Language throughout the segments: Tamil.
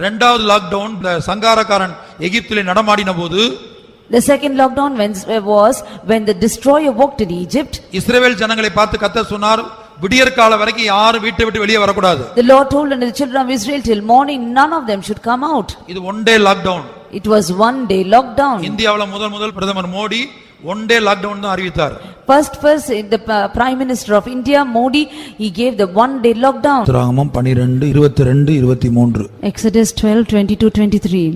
இரண்டாவது லாக்டவுன் இந்த சங்காரக்காரன் எகிப்திலே நடமாடின போது, the second lockdown was when the destroyer walked in Egypt. இஸ்ரவேல் ஜனங்களை பார்த்து கர்த்தர் சொன்னார், விடியற் கால வரைக்கும் யாரும் வீட்டை விட்டு வெளியே வரக்கூடாது. The Lord told unto the children of Israel, till morning none of them should come out. இது one day lockdown. It was one day lockdown. இந்தியாவுல முதல் பிரதமர் மோடி ஒன் டே லாக்டவுன் தான் அறிவித்தார். First the Prime Minister of India, Modi, he gave the one day lockdown. உபாகமம் 12:22-23. Exodus 12:22-23.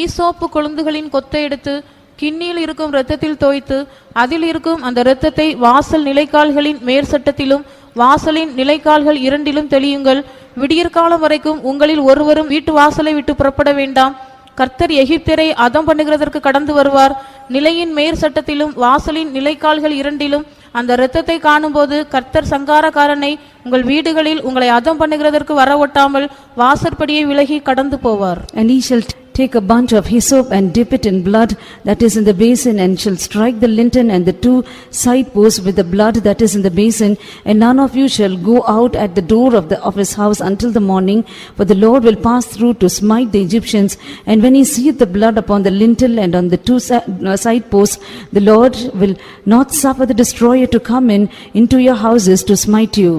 ஈசோப்பு கொழுந்துகளின் கொத்தை எடுத்து கிண்ணியில் இருக்கும் இரத்தத்தில் தோய்த்து அதில் இருக்கும் அந்த இரத்தத்தை வாசல் நிலைக்கால்களின் மேற்சட்டத்திலும் வாசலின் நிலைக்கால்கள் இரண்டிலும் தெளியுங்கள். விடியற்காலம் வரைக்கும் உங்களில் ஒருவரும் வீட்டு வாசலை விட்டு புறப்பட வேண்டாம். கர்த்தர் எகிப்தியரை அதம் பண்ணுகிறதற்கு கடந்து வருவார். நிலையின் மேற் சட்டத்திலும் வாசலின் நிலைக்கால்கள் இரண்டிலும் அந்த இரத்தத்தை காணும்போது கர்த்தர் சங்காரக்காரனை உங்கள் வீடுகளில் உங்களை அதம் பண்ணுகிறதற்கு வரவொட்டாமல் வாசற்படியை விலகி கடந்து போவார். And he shall take a bunch of hyssop and dip it in blood that is in the basin, and shall strike the lintel and the two side posts with the blood that is in the basin, and none of you shall go out at the door of his house until the morning, for the Lord will pass through to smite the Egyptians. And when he seeth the blood upon the lintel and on the two side posts, the Lord will not suffer the destroyer to come into your houses to smite you.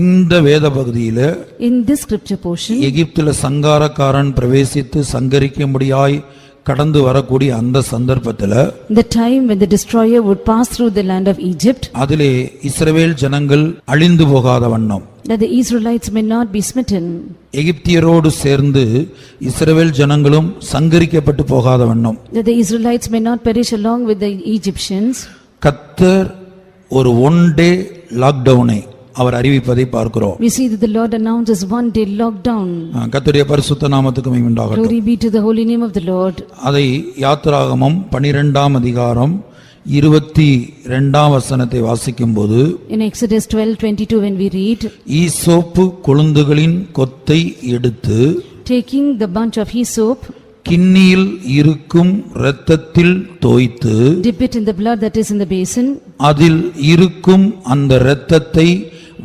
இந்த வேத பகுதியில, in this scripture portion, எகிப்தில சங்காரக்காரன் பிரவேசித்து சங்கரிக்கும்படியாய் கடந்து வரக்கூடிய அந்த சந்தர்ப்பத்துல, the time when the destroyer would pass through the land of Egypt, அதிலே இஸ்ரவேல் ஜனங்கள் அழிந்து போகாத வண்ணம், that the Israelites may not be smitten, எகிப்தியரோடு சேர்ந்து இஸ்ரவேல் ஜனங்களும் சங்கரிக்கப்பட்டு போகாத வண்ணம், that the Israelites may not perish along with the Egyptians, கர்த்தர் ஒரு ஒன் டே லாக்டவுனை அவர் அறிவிப்பதை பார்க்கிறோம். we see that the Lord announces one day lockdown. கர்த்தருடைய பரிசுத்த நாமத்துக்கு மகிமை உண்டாகட்டும். Glory be to the holy name of the Lord. அதை யாத்திராகமம் 12 22 வசனத்தை வாசிக்கும்போது, in Exodus 12:22 when we read, ஈசோப்பு கொழுந்துகளின் கொத்தை எடுத்து taking the bunch of hyssop, கிண்ணியில் இருக்கும் இரத்தத்தில் தோய்த்து dip it in the blood that is in the basin, அதில் இருக்கும் அந்த இரத்தத்தை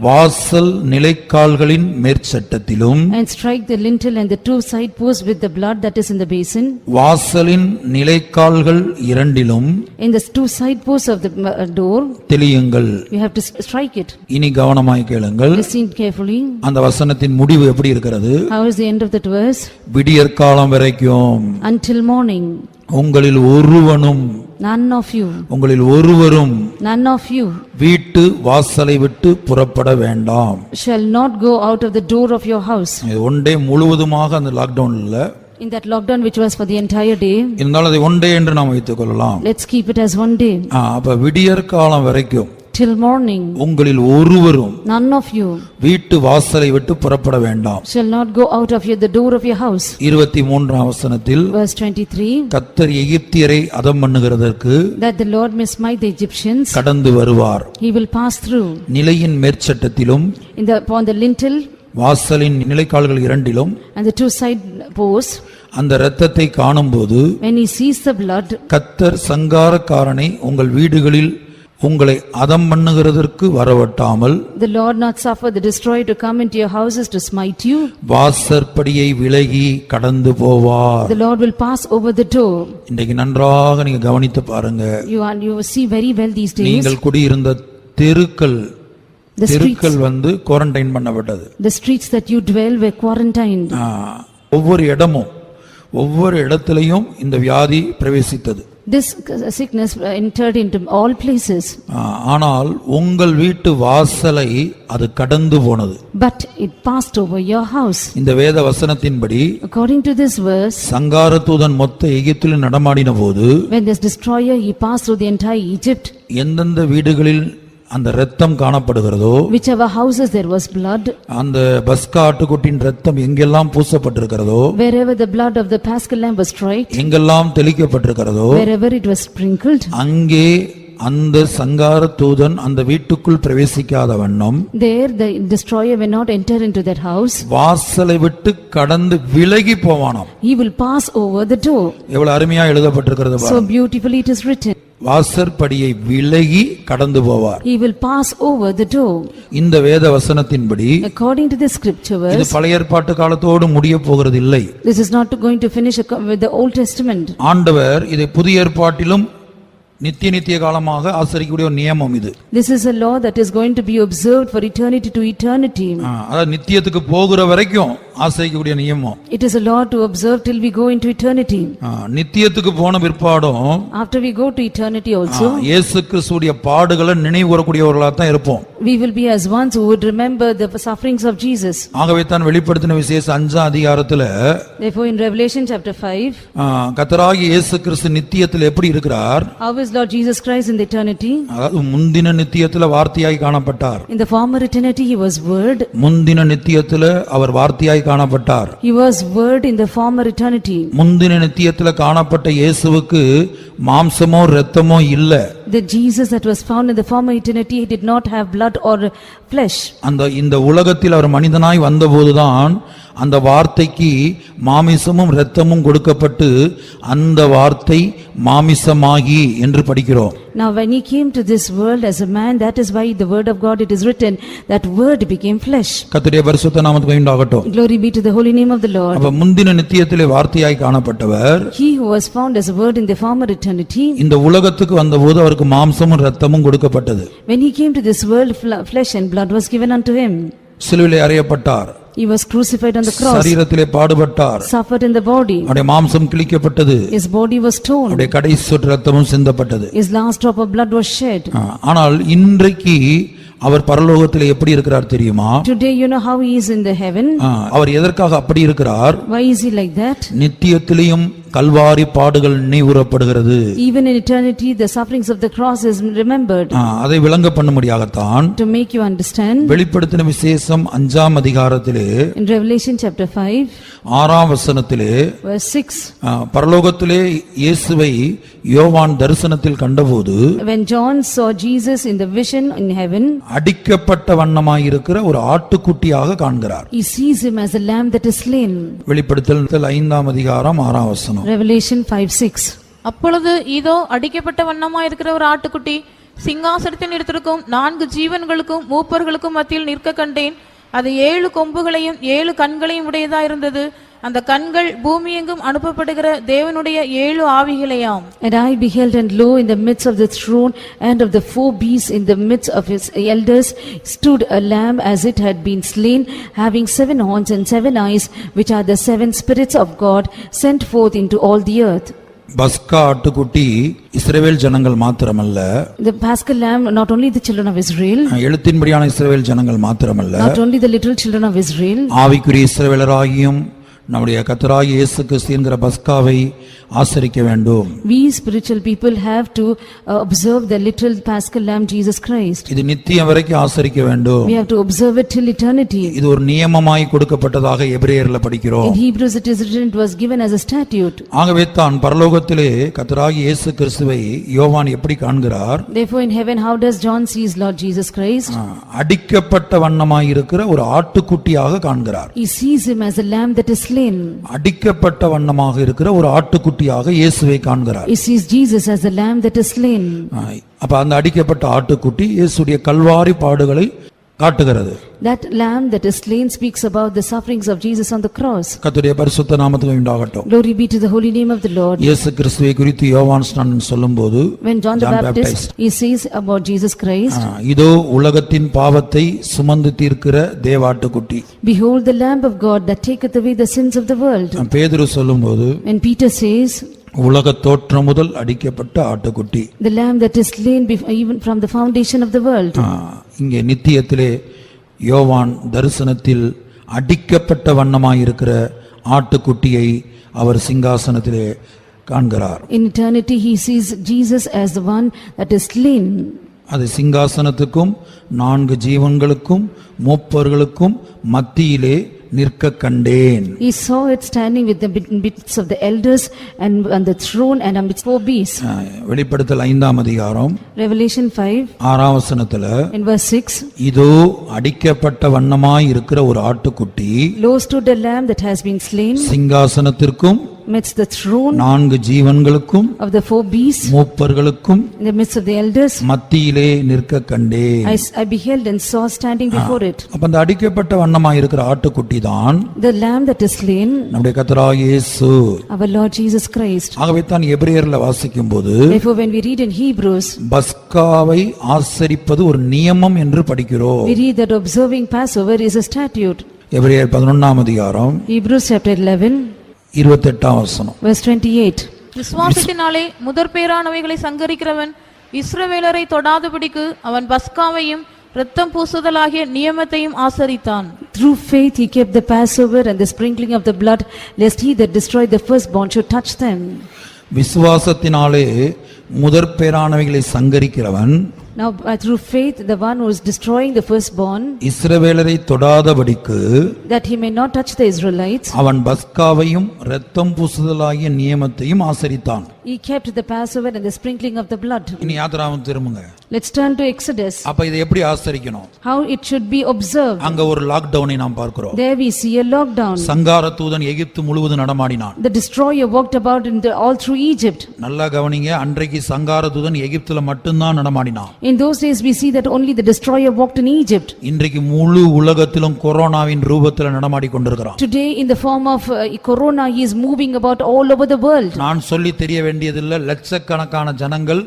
வாசல் நிலைக்கால்களின் மேற்சட்டத்திலும் and strike the lintel and the two side posts with the blood that is in the basin, வாசலின் நிலைக்கால்கள் இரண்டிலும் in the two side posts of the door, தெளியுங்கள். you have to strike it. இனி கவனமாய் கேளுங்கள். Listen carefully. அந்த வசனத்தின் முடிவு எப்படி இருக்கிறது? How is the end of that verse? விடியற்காலம் வரைக்கும், until morning, உங்களில் ஒருவனும், none of you, உங்களில் ஒருவரும், none of you வீட்டு வாசலை விட்டு புறப்பட வேண்டாம், shall not go out of the door of your house. One day முழுவதுமாக அந்த லாக்டவுன்ல, in that lockdown which was for the entire day, இருந்தாலும் அதை ஒன் டே என்று நாம் வைத்துக் கொள்ளலாம். let's keep it as one day. அப்ப விடியற்காலம் வரைக்கும், till morning, உங்களில் ஒருவரும், none of you வீட்டு வாசலை விட்டு புறப்பட வேண்டாம், shall not go out of the door of your house. 23 வசனத்தில், verse 23, கர்த்தர் எகிப்தியரை அதம் பண்ணுகிறதற்கு that the Lord may smite the Egyptians, கடந்து வருவார், he will pass through, நிலையின் மேற்சட்டத்திலும் upon the lintel, வாசலின் நிலைக்கால்கள் இரண்டிலும், and the two side posts, அந்த இரத்தத்தை காணும்போது, when he sees the blood, கர்த்தர் சங்காரக்காரனை உங்கள் வீடுகளில் உங்களை அதம் பண்ணுகிறதற்கு வரவட்டாமல், the Lord not suffer the destroyer to come into your houses to smite you, வாசற்படியை விலகி கடந்து போவார். the Lord will pass over the door. இன்றைக்கு நன்றாக நீங்க கவனித்து பாருங்க. you see very well these days, நீங்கள் குடியிருந்த தெருக்கள் வந்து குவாரண்டைன் பண்ணப்பட்டது. the streets that you dwell were quarantined. ஒவ்வொரு இடத்திலையும் இந்த வியாதி பிரவேசித்தது. This sickness entered into all places. ஆனால் உங்கள் வீட்டு வாசலை அது கடந்து போனது. But it passed over your house. இந்த வேத வசனத்தின்படி, according to this verse, சங்கார தூதன் மொத்த எகிப்தில் நடமாடின போது, when this destroyer he passed through the entire Egypt, எந்தெந்த வீடுகளில் அந்த இரத்தம் காணப்படுகிறதோ, whichever houses there was blood, அந்த பஸ்கா ஆட்டுக்குட்டியின் இரத்தம் எங்கெல்லாம் பூசப்பட்டிருக்கிறதோ, wherever the blood of the paschal lamb was struck, எங்கெல்லாம் தெளிக்கப்பட்டிருக்கிறதோ, wherever it was sprinkled, அங்கே அந்த சங்கார தூதன் அந்த வீட்டுக்குள் பிரவேசிக்காத வண்ணம், there the destroyer will not enter into that house, வாசலை விட்டு கடந்து விலகி போவானாம். he will pass over the door. எவ்வளவு அருமையா எழுதப்பட்டிருக்கிறது பாருங்க. So beautifully it is written. வாசற்படியை விலகி கடந்து போவார். He will pass over the door. இந்த வேத வசனத்தின்படி According to the scripture இது verse, பழைய ஏற்பாட்டு காலத்தோடு முடிய போகிறது இல்லை. this is not going to finish with the Old Testament. ஆண்டவர் இதை புதிய ஏற்பாட்டிலும் நித்திய காலமாக ஆசரிக்கக்கூடிய ஒரு நியமம் இது. This is a law that is going to be observed for eternity to eternity. அதாவது நித்தியத்துக்கு போகிற வரைக்கும் ஆசரிக்கக்கூடிய நியமம். It is a law to observe till we go into eternity. நித்தியத்துக்கு போன பிற்பாடும் After we go to eternity also, இயேசு கிறிஸ்துவுடைய பாடுகளை நினைவு கூறக்கூடியவர்களா தான் இருப்போம். we will be as ones who would remember the sufferings of Jesus. ஆகவே தான் வெளிப்படுத்தின விசேஷம் 5ஆம் அதிகாரத்துல Therefore in Revelation chapter 5, கர்த்தராகிய இயேசு கிறிஸ்து நித்தியத்தில் எப்படி இருக்கிறார்? how is Lord Jesus Christ in the eternity? அதாவது முந்தின நித்தியத்துல வார்த்தையாய் காணப்பட்டார். In the former eternity he was word. முந்தின நித்தியத்துல அவர் வார்த்தையாய் காணப்பட்டார். He was word in the former eternity. முந்தின நித்தியத்துல காணப்பட்ட இயேசுவுக்கு மாம்சமோ இரத்தமோ இல்ல. The Jesus that was found in the former eternity, he did not have blood or flesh. இந்த உலகத்தில் அவர் மனிதனாய் வந்தபோதுதான் அந்த வார்த்தைக்கு மாமிசமும் இரத்தமும் கொடுக்கப்பட்டு அந்த வார்த்தை மாமிசமாகி என்று படிக்கிறோம். Now when he came to this world as a man, that is why the word of God it is written that word became flesh. கர்த்தருடைய பரிசுத்த நாமத்துக்கு உண்டாகட்டும். Glory be to the holy name of the Lord. அப்ப முந்தின நித்தியத்திலே வார்த்தையாய் காணப்பட்டவர் He who was found as a word in the former eternity, இந்த உலகத்துக்கு வந்தபோது அவருக்கு மாம்சமும் இரத்தமும் கொடுக்கப்பட்டது. when he came to this world, flesh and blood was given unto him. சிலுவையிலே அறையப்பட்டார். He was crucified on the cross, சரீரத்திலே பாடுபட்டார். suffered in the body, அவருடைய மாம்சம் கிழிக்கப்பட்டது. his body was torn, அவருடைய கடைசி சொட்டு இரத்தமும் சிந்தப்பட்டது. his last drop of blood was shed. ஆனால் இன்றைக்கு அவர் பரலோகத்திலே எப்படி இருக்கிறார் தெரியுமா? Today you know how he is in the heaven. அவர் எதற்காக அப்படி இருக்கிறார்? Why is he like that? நித்தியத்திலேயும் Kalvari பாடுகள் நினைவுறப்படுகிறது. Even in eternity the sufferings of the cross is remembered. அதை விளங்க பண்ணும்படியாகத்தான் To make you understand, வெளிப்படுத்தின விசேஷம் 5ஆம் அதிகாரத்திலே in Revelation chapter 5 6ஆம் வசனத்திலே verse 6, பரலோகத்திலே இயேசுவை யோவான் தரிசனத்தில் கண்டபோது when John saw Jesus in the vision in heaven, அடிக்கப்பட்ட வண்ணமாயிருக்கிற ஒரு ஆட்டுக்குட்டியாக காண்கிறார். he sees him as a lamb that is slain. வெளிப்படுத்தல் 5ஆம் அதிகாரம் 6ஆம் வசனம். Revelation 5:6. அப்பொழுது இதோ அடிக்கப்பட்ட வண்ணமாயிருக்கிற ஒரு ஆட்டுக்குட்டி சிங்காசனத்தில் நிறுத்திருக்கும் 4 ஜீவன்களுக்கும் மூப்பர்களுக்கும் மத்தியில் நிற்க கண்டேன். அது 7 கொம்புகளையும் 7 கண்களையும் உடையதாயிருந்தது. அந்த கண்கள் பூமியெங்கும் அனுப்பப்படுகிற தேவனுடைய 7 ஆவிகளையாம். And I beheld, and lo, in the midst of the throne and of the 4 beasts, in the midst of his elders, stood a lamb as it had been slain, having 7 horns and 7 eyes, which are the 7 spirits of God, sent forth into all the earth. பஸ்கா ஆட்டுக்குட்டி இஸ்ரவேல் ஜனங்கள் மாத்திரமல்ல, The Paschal lamb, not only the children of Israel, எழுத்தின்படியான இஸ்ரவேல் ஜனங்கள் மாத்திரமல்ல, not only the literal children of Israel, ஆவிக்குரிய இஸ்ரவேலராகியும் நம்முடைய கர்த்தராகிய இயேசு கிறிஸ்து என்கிற பஸ்காவை ஆசரிக்க வேண்டும். we spiritual people have to observe the literal Paschal lamb Jesus Christ. இது நித்தியம் வரைக்கும் ஆசரிக்க வேண்டும். We have to observe it till eternity. இது ஒரு நியமமாய் கொடுக்கப்பட்டதாக எபிரேயர்ல படிக்கிறோம். In Hebrews it is written, it was given as a statute. ஆகவே தான் பரலோகத்திலே கர்த்தராகிய இயேசு கிறிஸ்துவை யோவான் எப்படி காண்கிறார்? Therefore in heaven how does John sees Lord Jesus Christ? அடிக்கப்பட்ட வண்ணமாய் இருக்கிற ஒரு ஆட்டுக்குட்டியாக காண்கிறார். He sees him as a lamb that is slain. அடிக்கப்பட்ட வண்ணமாக இருக்கிற ஒரு ஆட்டுக்குட்டியாக இயேசுவை காண்கிறார். He sees Jesus as a lamb that is slain. அப்ப அந்த அடிக்கப்பட்ட ஆட்டுக்குட்டி இயேசுடைய கல்வாரி பாடுகளை காட்டுகிறது. That lamb that is slain speaks about the sufferings of Jesus on the cross. கர்த்தருடைய பரிசுத்த நாமத்துக்கு உண்டாகட்டும். Glory be to the holy name of the Lord. இயேசு கிறிஸ்துவை குறித்து யோவான் ஸ்நானன் சொல்லும்போது, When John the Baptist he says about Jesus Christ, இதோ உலகத்தின் பாவத்தை சுமந்து தீர்க்கிற தேவாட்டுக்குட்டி. Behold the lamb of God that taketh away the sins of the world. பேதுரு சொல்லும்போது, When Peter says, உலக தோற்றம் முதல் அடிக்கப்பட்ட ஆட்டுக்குட்டி. the lamb that is slain even from the foundation of the world. இங்கே நித்தியத்திலே யோவான் தரிசனத்தில் அடிக்கப்பட்ட வண்ணமாயிருக்கிற ஆட்டுக்குட்டியை அவர் சிங்காசனத்திலே காண்கிறார். In eternity he sees Jesus as the one that is slain. அது சிங்காசனத்துக்கும் 4 ஜீவன்களுக்கும் மூப்பர்களுக்கும் மத்தியிலே நிற்க கண்டேன். He saw it standing with the midst of the elders and on the throne and amidst 4 beasts. வெளிப்படுத்தல் 5ஆம் அதிகாரம் Revelation 5 6ஆம் வசனத்துல, in verse 6, இதோ அடிக்கப்பட்ட வண்ணமாய் இருக்கிற ஒரு ஆட்டுக்குட்டி lo stood a lamb that has been slain, சிங்காசனத்திற்கும் midst the throne 4 ஜீவன்களுக்கும் of the 4 beasts, மூப்பர்களுக்கும் in the midst of the elders, மத்தியிலே நிற்க கண்டே. I beheld and saw standing before it அப்ப அந்த அடிக்கப்பட்ட வண்ணமாய் இருக்கிற ஆட்டுக்குட்டி தான் the lamb that is slain, நம்முடைய கர்த்தராகிய இயேசு. our Lord Jesus Christ. ஆகவே தான் எபிரேயர்ல வாசிக்கும்போது Therefore, when we read in Hebrews, பஸ்காவை ஆசரிப்பது ஒரு நியமம் என்று படிக்கிறோம். we read that observing Passover is a statute. எபிரேயர் 11ஆம் அதிகாரம் Hebrews chapter 11, 28ஆம் வசனம். verse 28. விசுவாசத்தினாலே முதற்பேறானவைகளை சங்கரிக்கிறவன் இஸ்ரவேலரை தொடாதபடிக்கு அவன் பஸ்காவையும் இரத்தம் பூசுதலாகிய நியமத்தையும் ஆசரித்தான். Through faith he kept the Passover and the sprinkling of the blood, lest he that destroyed the firstborn should touch them. விசுவாசத்தினாலே முதற்பேறானவைகளை சங்கரிக்கிறவன் Now through faith the one who is destroying the firstborn, இஸ்ரவேலரை தொடாதபடிக்கு that he may not touch the Israelites, அவன் பஸ்காவையும் இரத்தம் பூசுதலாகிய நியமத்தையும் ஆசரித்தான். he kept the Passover and the sprinkling of the blood. இனி யாத்திராவும் திரும்புங்க. Let's turn to Exodus. அப்ப இதை எப்படி ஆசரிக்கணும்? How it should be observed. அங்க ஒரு லாக்டவுனை நாம் பார்க்கிறோம். There we see a lockdown. சங்கார தூதன் எகிப்து முழுவதும் நடமாடினான். The destroyer walked about all through Egypt. நல்லா கவனிங்க, அன்றைக்கு சங்கார தூதன் எகிப்துல மட்டும்தான் நடமாடினான். In those days we see that only the destroyer walked in Egypt. இன்றைக்கு முழு உலகத்திலும் கொரோனாவின் ரூபத்தில் நடமாடி கொண்டிருக்கிறான். Today in the form of corona he is moving about all over the world. நான் சொல்லி தெரிய வேண்டியதில்லை, லட்சக்கணக்கான ஜனங்கள்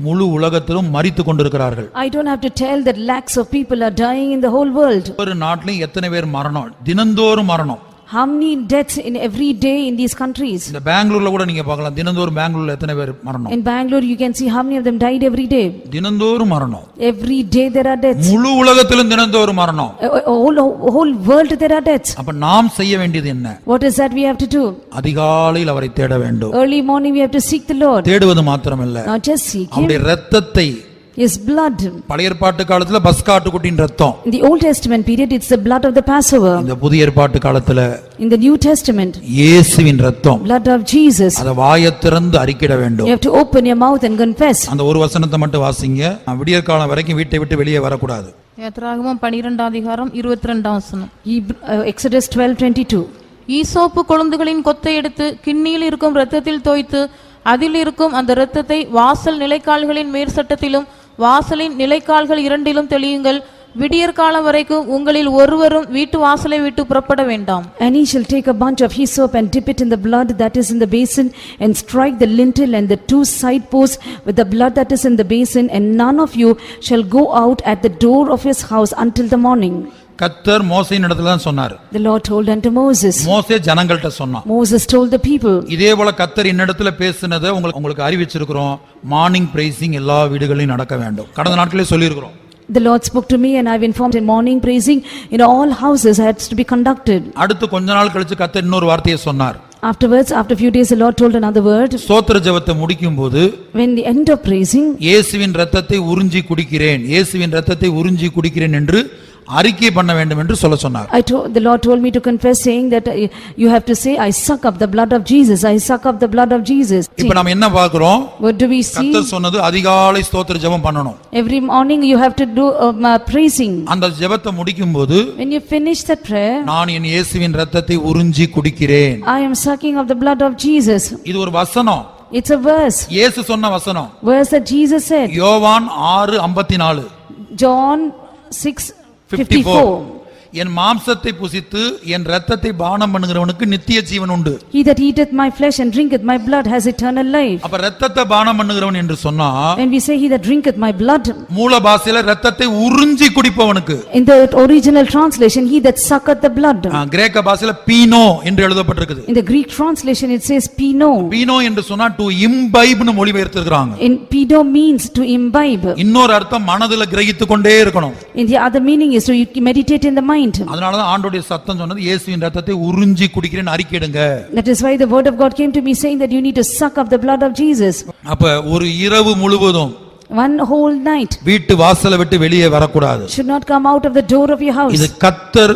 முழு உலகத்திலும் மரித்து கொண்டிருக்கிறார்கள். I don't have to tell that lakhs of people are dying in the whole world. ஒரு நாட்டிலும் எத்தனை பேர் மரணம், தினந்தோறும் மரணம். How many deaths in every day in these countries? இந்த பெங்களூர்ல கூட நீங்க பார்க்கலாம், தினந்தோறும் பெங்களூர்ல எத்தனை பேர் மரணம். In Bangalore you can see how many of them died every day. தினந்தோறும் மரணம். Every day there are deaths. முழு உலகத்திலும் தினந்தோறும் மரணம். Whole world there are deaths. அப்ப நாம் செய்ய வேண்டியது என்ன? What is that we have to do? அதிகாலையில் அவரை தேட வேண்டும். Early morning we have to seek the Lord. தேடுவது மாத்திரமல்ல, Not just seek him, அவருடைய இரத்தத்தை. his blood. பழைய ஏற்பாட்டு காலத்துல பஸ்கா ஆட்டுக்குட்டியின் ரத்தம். In the Old Testament period it's the blood of the Passover. இந்த புதிய ஏற்பாட்டு காலத்துல In the New Testament, இயேசுவின் ரத்தம். blood of Jesus. அத வாயைத் திறந்து அறிக்கையிட வேண்டும். You have to open your mouth and confess. அந்த ஒரு வசனத்தை மட்டும் வாசிங்க. விடியற் காலம் வரைக்கும் வீட்டை விட்டு வெளியே வரக்கூடாது. யாத்திராகமம் 12ஆம் அதிகாரம் 22ஆம் வசனம். Exodus 12:22. ஈசோப்பு கொழுந்துகளின் கொத்தை எடுத்து கிண்ணியில் இருக்கும் இரத்தத்தில் தோய்த்து அதில் இருக்கும் அந்த இரத்தத்தை வாசல் நிலைக்கால்களின் மேற்சட்டத்திலும் வாசலின் நிலைக்கால்கள் இரண்டிலும் தெளியுங்கள். விடியற்காலம் வரைக்கும் உங்களில் ஒருவரும் வீட்டு வாசலை விட்டு புறப்பட வேண்டாம். And he shall take a bunch of hyssop and dip it in the blood that is in the basin and strike the lintel and the 2 side posts with the blood that is in the basin, and none of you shall go out at the door of his house until the morning. கர்த்தர் மோசேயின் இடத்துல தான் சொன்னார். The Lord told unto Moses. மோசே ஜனங்கள்ட்ட சொன்னான். Moses told the people. இதே போல கர்த்தர் இன்னிடத்துல பேசினதை உங்களுக்கு அறிவிச்சிருக்கிறோம். மார்னிங் பிரைசிங் எல்லா வீடுகளிலும் நடக்க வேண்டும். கடந்த நாட்களே சொல்லியிருக்கிறோம். The Lord spoke to me and I've informed in morning praising in all houses has to be conducted. அடுத்து கொஞ்ச நாள் கழிச்சு கர்த்தர் இன்னொரு வார்த்தையை சொன்னார். Afterwards, after a few days, the Lord told another word. ஸ்தோத்திர ஜெபத்தை முடிக்கும் போது, when the end of praising, இயேசுவின் இரத்தத்தை உறிஞ்சி குடிக்கிறேன், இயேசுவின் இரத்தத்தை உறிஞ்சி குடிக்கிறேன் என்று அறிக்கை பண்ண வேண்டும் என்று சொல்ல சொன்னார். The Lord told me to confess, saying that you have to say, I suck up the blood of Jesus, I suck up the blood of Jesus. இப்போ நாம் என்ன பார்க்கிறோம்? What do we see? கர்த்தர் சொன்னது அதிகாலை ஸ்தோத்திர ஜெபம் பண்ணணும். Every morning you have to do praising. அந்த ஜெபத்தை முடிக்கும் போது, when you finish that prayer, நான் என் இயேசுவின் இரத்தத்தை உறிஞ்சி குடிக்கிறேன், I am sucking of the blood of Jesus. இது ஒரு வசனம். It's a verse. இயேசு சொன்ன வசனம். Verse that Jesus said. யோவான் 6:54. John 6:54. என் மாம்சத்தை புசித்து என் இரத்தத்தை பானம் பண்ணுகிறவனுக்கு நித்திய ஜீவன் உண்டு. He that eateth my flesh and drinketh my blood has eternal life. அப்ப இரத்தத்தை பானம் பண்ணுகிறவன் என்று சொன்னா, when we say he that drinketh my blood, மூல பாஷையில இரத்தத்தை உறிஞ்சி குடிப்பவனுக்கு. in the original translation he that sucketh the blood. கிரேக்க பாஷையில பீனோ என்று எழுதப்பட்டிருக்குது. in the Greek translation it says pino. Beino என்று சொன்னா to imbibe னு மொழிபெயர்த்திருக்காங்க. in pino means to imbibe. இன்னொரு அர்த்தம் மனதில கிரகித்து கொண்டே இருக்கணும். in the other meaning is to meditate in the mind. அதனால தான் ஆண்டவருடைய சத்தம் சொன்னது இயேசுவின் இரத்தத்தை உறிஞ்சி குடிக்கிறேன்னு அறிக்கையிடுங்க. that is why the word of God came to me saying that you need to suck up the blood of Jesus. அப்ப ஒரு இரவு முழுவதும், one whole night, வீட்டு வாசலை விட்டு வெளியே வரக்கூடாது. should not come out of the door of your house. இது கர்த்தர்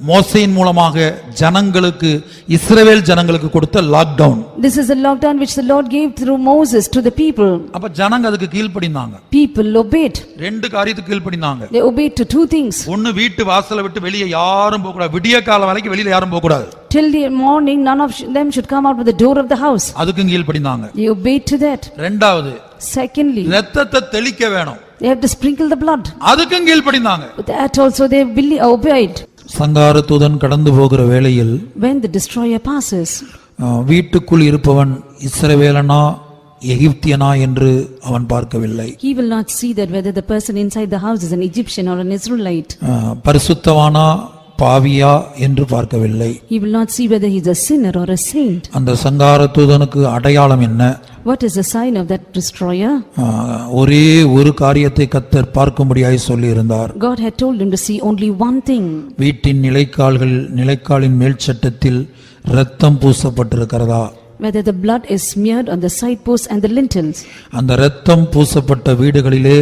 மோசேயின் மூலமாக ஜனங்களுக்கு இஸ்ரவேல் ஜனங்களுக்கு கொடுத்த lockdown. This is the lockdown which the Lord gave through Moses to the people. அப்ப ஜனங்க அதுக்கு கீழ்ப்படிந்தாங்க. People obeyed. ரெண்டு காரியத்துக்கு கீழ்ப்படிந்தாங்க. They obeyed to two things. ஒன்னு வீட்டு வாசலை விட்டு வெளியே யாரும் போக கூடாது. விடிய காலம் வரைக்கும் வெளியில யாரும் போக கூடாது. Till the morning none of them should come out with the door of the house. அதுக்கும் கீழ்ப்படிந்தாங்க. They obeyed to that. இரண்டாவது, Secondly, இரத்தத்தை தெளிக்க வேணும். they have to sprinkle the blood. அதுக்கும் கீழ்ப்படிந்தாங்க. That also they obeyed. சங்கார தூதன் கடந்து போகிற வேளையில் When the destroyer passes, வீட்டுக்குள் இருப்பவன் இஸ்ரவேலனா எகிப்தியனா என்று அவன் பார்க்கவில்லை. he will not see that whether the person inside the house is an Egyptian or an Israelite. பரிசுத்தவானா பாவியா என்று பார்க்கவில்லை. He will not see whether he is a sinner or a saint. அந்த சங்கார தூதனுக்கு அடையாளம் என்ன? What is the sign of that destroyer? ஒரே ஒரு காரியத்தை கர்த்தர் பார்க்கும்படியாய் சொல்லி இருந்தார். God had told him to see only one thing. வீட்டின் நிலைக்காலின் மேல் சட்டத்தில் இரத்தம் பூசப்பட்டிருக்கிறதா? Whether the blood is smeared on the side posts and the lintels. அந்த இரத்தம் பூசப்பட்ட வீடுகளிலே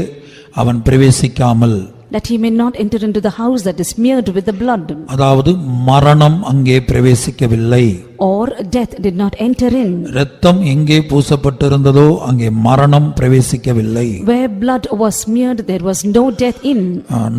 அவன் பிரவேசிக்காமல், that he may not enter into the house that is smeared with the blood. அதாவது மரணம் அங்கே பிரவேசிக்கவில்லை. Or death did not enter in. இரத்தம் எங்கே பூசப்பட்டிருந்ததோ அங்கே மரணம் பிரவேசிக்கவில்லை. Where blood was smeared there was no death in.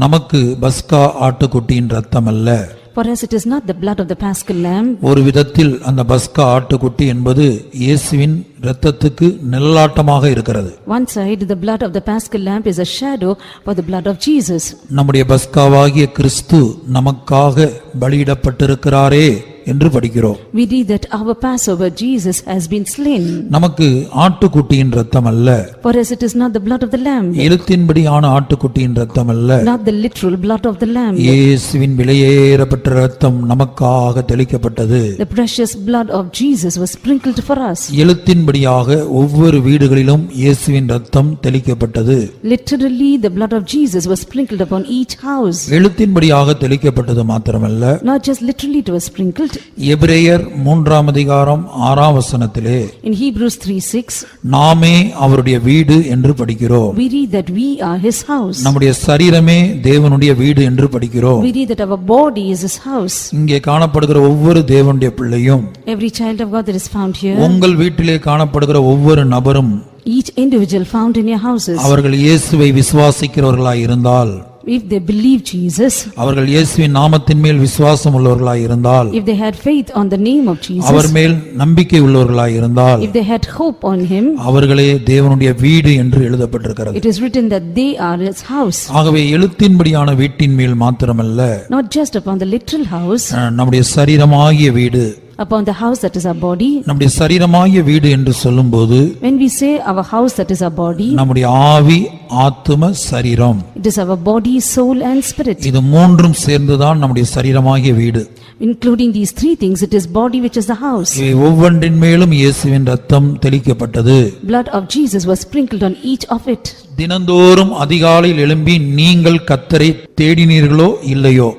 நமக்கு பஸ்கா ஆட்டுக்குட்டியின் இரத்தம் அல்ல. For us it is not the blood of the Paschal lamb. ஒரு விதத்தில் அந்த பஸ்கா ஆட்டுக்குட்டி என்பது இயேசுவின் இரத்தத்துக்கு நிழலாட்டமாக இருக்கிறது. One side the blood of the Paschal lamb is a shadow for the blood of Jesus. நம்முடைய பஸ்காவாகிய கிறிஸ்து நமக்காக பலியிடப்பட்டிருக்கிறாரே என்று படிக்கிறோம். We read that our Passover Jesus has been slain. நமக்கு ஆட்டுக்குட்டியின் இரத்தம் அல்ல. For us it is not the blood of the lamb. எழுத்தின்படியான ஆட்டுக்குட்டியின் இரத்தம் அல்ல. Not the literal blood of the lamb. இயேசுவின் விலையேறப்பட்ட இரத்தம் நமக்காக தெளிக்கப்பட்டது. The precious blood of Jesus was sprinkled for us. எழுத்தின்படியாக ஒவ்வொரு வீடுகளிலும் இயேசுவின் இரத்தம் தெளிக்கப்பட்டது. Literally the blood of Jesus was sprinkled upon each house. எழுத்தின்படியாக தெளிக்கப்பட்டது மாத்திரமல்ல, Not just literally it was sprinkled. எபிரேயர் 3ஆம் அதிகாரம் 6ஆம் வசனத்திலே In Hebrews 3:6 நாமே அவருடைய வீடு என்று படிக்கிறோம். we read that we are his house. நம்முடைய சரீரமே தேவனுடைய வீடு என்று படிக்கிறோம். We read that our body is his house. இங்கே காணப்படுகிற ஒவ்வொரு தேவனுடைய பிள்ளையும், Every child of God that is found here, உங்கள் வீட்டிலே காணப்படுகிற ஒவ்வொரு நபரும், each individual found in your houses, அவர்கள் இயேசுவை விசுவாசிக்கிறவர்களாய் இருந்தால், if they believe Jesus, அவர்கள் இயேசுவின் நாமத்தின் மேல் விசுவாசம் உள்ளவர்களாய் இருந்தால், if they had faith on the name of our Jesus, மேல் நம்பிக்கை உள்ளவர்களாய் இருந்தால், if they had hope on him, அவர்களே தேவனுடைய வீடு என்று எழுதப்பட்டிருக்கிறது. it is written that they are his house. ஆகவே எழுத்தின்படியான வீட்டின் மேல் மாத்திரமல்ல, Not just upon the literal house, நம்முடைய சரீரமாகிய வீடு, upon the house that is our body. நம்முடைய சரீரமாகிய வீடு என்று சொல்லும்போது When we say our house that is our body, நம்முடைய ஆவி, ஆத்தும, சரீரம், it is our body, soul and spirit. இது மூன்றும் சேர்ந்துதான் நம்முடைய சரீரமாகிய வீடு. Including these three things, it is body which is the house. இவை ஒவ்வொன்றின் மேலும் இயேசுவின் இரத்தம் தெளிக்கப்பட்டது. Blood of Jesus was sprinkled on each of it. தினந்தோறும் அதிகாலையில் எழும்பி நீங்கள் கர்த்தரை தேடினீர்களோ இல்லையோ,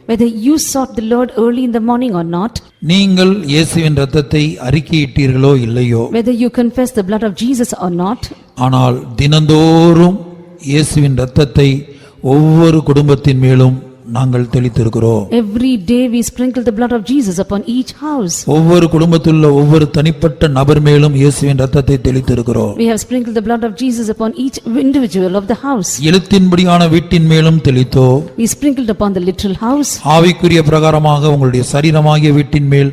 Whether you sought the Lord early in the morning or not, நீங்கள் இயேசுவின் இரத்தத்தை அறிக்கையிட்டீர்களோ இல்லையோ, whether you confess the blood of Jesus or not, ஆனால் தினந்தோறும் இயேசுவின் இரத்தத்தை ஒவ்வொரு குடும்பத்தின் மேலும் நாங்கள் தெளித்திருக்கிறோம். every day we sprinkle the blood of Jesus upon each house. ஒவ்வொரு குடும்பத்திலுள்ள ஒவ்வொரு தனிப்பட்ட நபர் மேலும் இயேசுவின் இரத்தத்தை தெளித்திருக்கிறோம். We have sprinkled the blood of Jesus upon each individual of the house. எழுத்தின்படியான வீட்டின் மேலும் தெளித்தோ, We sprinkled upon the literal house. ஆவிக்குரிய பிரகாரமாக உங்களுடைய சரீரமாகிய வீட்டின் மேல்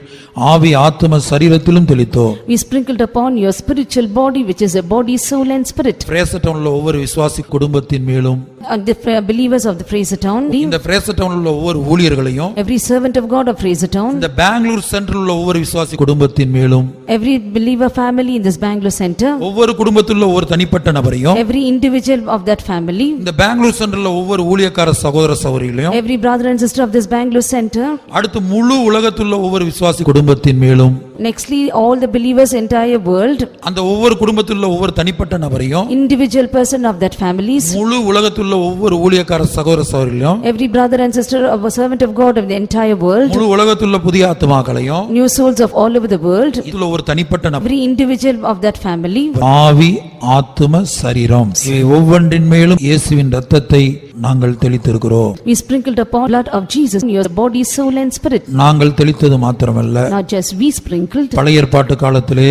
ஆவி, ஆத்தும, சரீரத்திலும் தெளித்தோ. We sprinkled upon your spiritual body which is a body, soul and spirit. பிரேசட்டவுன்ல ஒவ்வொரு விசுவாசி குடும்பத்தின் மேலும், And the believers of the Fraser Town, இந்த பிரேசட்டவுன்ல உள்ள ஒவ்வொரு ஊழியர்களையும், every servant of God of Fraser Town, இந்த பெங்களூர் சென்ட்ரல் உள்ள ஒவ்வொரு விசுவாசி குடும்பத்தின் மேலும், every believer family in this Bangalore center, ஒவ்வொரு குடும்பத்தில் உள்ள ஒவ்வொரு தனிப்பட்ட நபரையும், every individual of that family, இந்த பெங்களூர் சென்ட்ரல்ல ஒவ்வொரு ஊழியக்கார சகோதர சகோதரிகளையும், every brother and sister of this Bangalore center, அடுத்து முழு உலகத்துள்ள ஒவ்வொரு விசுவாசி குடும்பத்தின் மேலும், nextly all the believers entire world, அந்த ஒவ்வொரு குடும்பத்தில் உள்ள ஒவ்வொரு தனிப்பட்ட நபரையும், individual person of that families, முழு உலகத்துள்ள ஒவ்வொரு ஊழியக்கார சகோதர சகோதரிகளையும், every brother and sister of a servant of God of the entire world, முழு உலகத்துள்ள புதிய ஆத்துமாக்களையும், new souls of all over the world, இதுல ஒரு தனிப்பட்ட நபர், every individual of that family, ஆவி, ஆத்தும, சரீரம், இவை ஒவ்வொன்றின் மேலும் இயேசுவின் இரத்தத்தை நாங்கள் தெளித்திருக்கிறோம். We sprinkled upon blood of Jesus in your body, soul and spirit. நாங்கள் தெளித்தது மாத்திரமல்ல, Not just we sprinkled. பழைய ஏற்பாட்டு காலத்திலே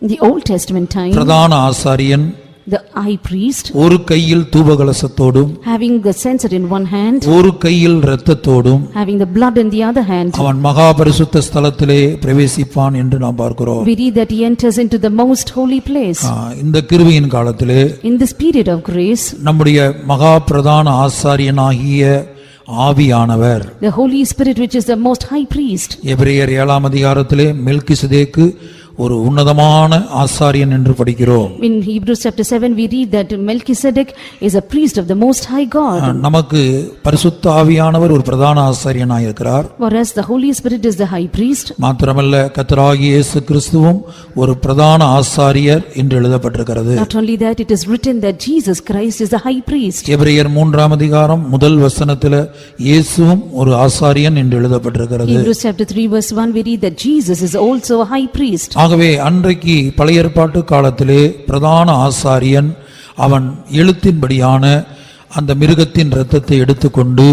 In the Old Testament time, பிரதான ஆசாரியன் the high priest, ஒரு கையில் தூபகலசத்தோடும் having the censer in one hand, ஒரு கையில் இரத்தத்தோடும் having the blood in the other hand, அவன் மகா பரிசுத்த ஸ்தலத்திலே பிரவேசிப்பான் என்று நாம் பார்க்கிறோம். we read that he enters into the most holy place. இந்த கிருபையின் காலத்திலே In this period of grace, நம்முடைய மகா பிரதான ஆசாரியனாகிய ஆவியானவர், the Holy Spirit, which is the most high priest, எபிரேயர் 7ஆம் அதிகாரத்திலே மெல்கிசதேக்கு ஒரு உன்னதமான ஆசாரியன் என்று படிக்கிறோம். in Hebrews chapter 7 we read that Melchizedek is a priest of the most high God. நமக்கு பரிசுத்த ஆவியானவர் ஒரு பிரதான ஆசாரியனாய் இருக்கிறார். Whereas the Holy Spirit is the high priest. மாத்திரமல்ல, கர்த்தராகிய இயேசு கிறிஸ்துவும் ஒரு பிரதான ஆசாரியர் என்று எழுதப்பட்டிருக்கிறது. Not only that, it is written that Jesus Christ is the high priest. எபிரேயர் 3ஆம் அதிகாரம் முதல் வசனத்திலே இயேசுவும் ஒரு ஆசாரியன் என்று எழுதப்பட்டிருக்கிறது. Hebrews chapter 3 verse 1 we read that Jesus is also a high priest. ஆகவே அன்றைக்கு பழைய ஏற்பாட்டு காலத்திலே பிரதான ஆசாரியன் அவன் எழுத்தின்படியான அந்த மிருகத்தின் இரத்தத்தை எடுத்துக்கொண்டு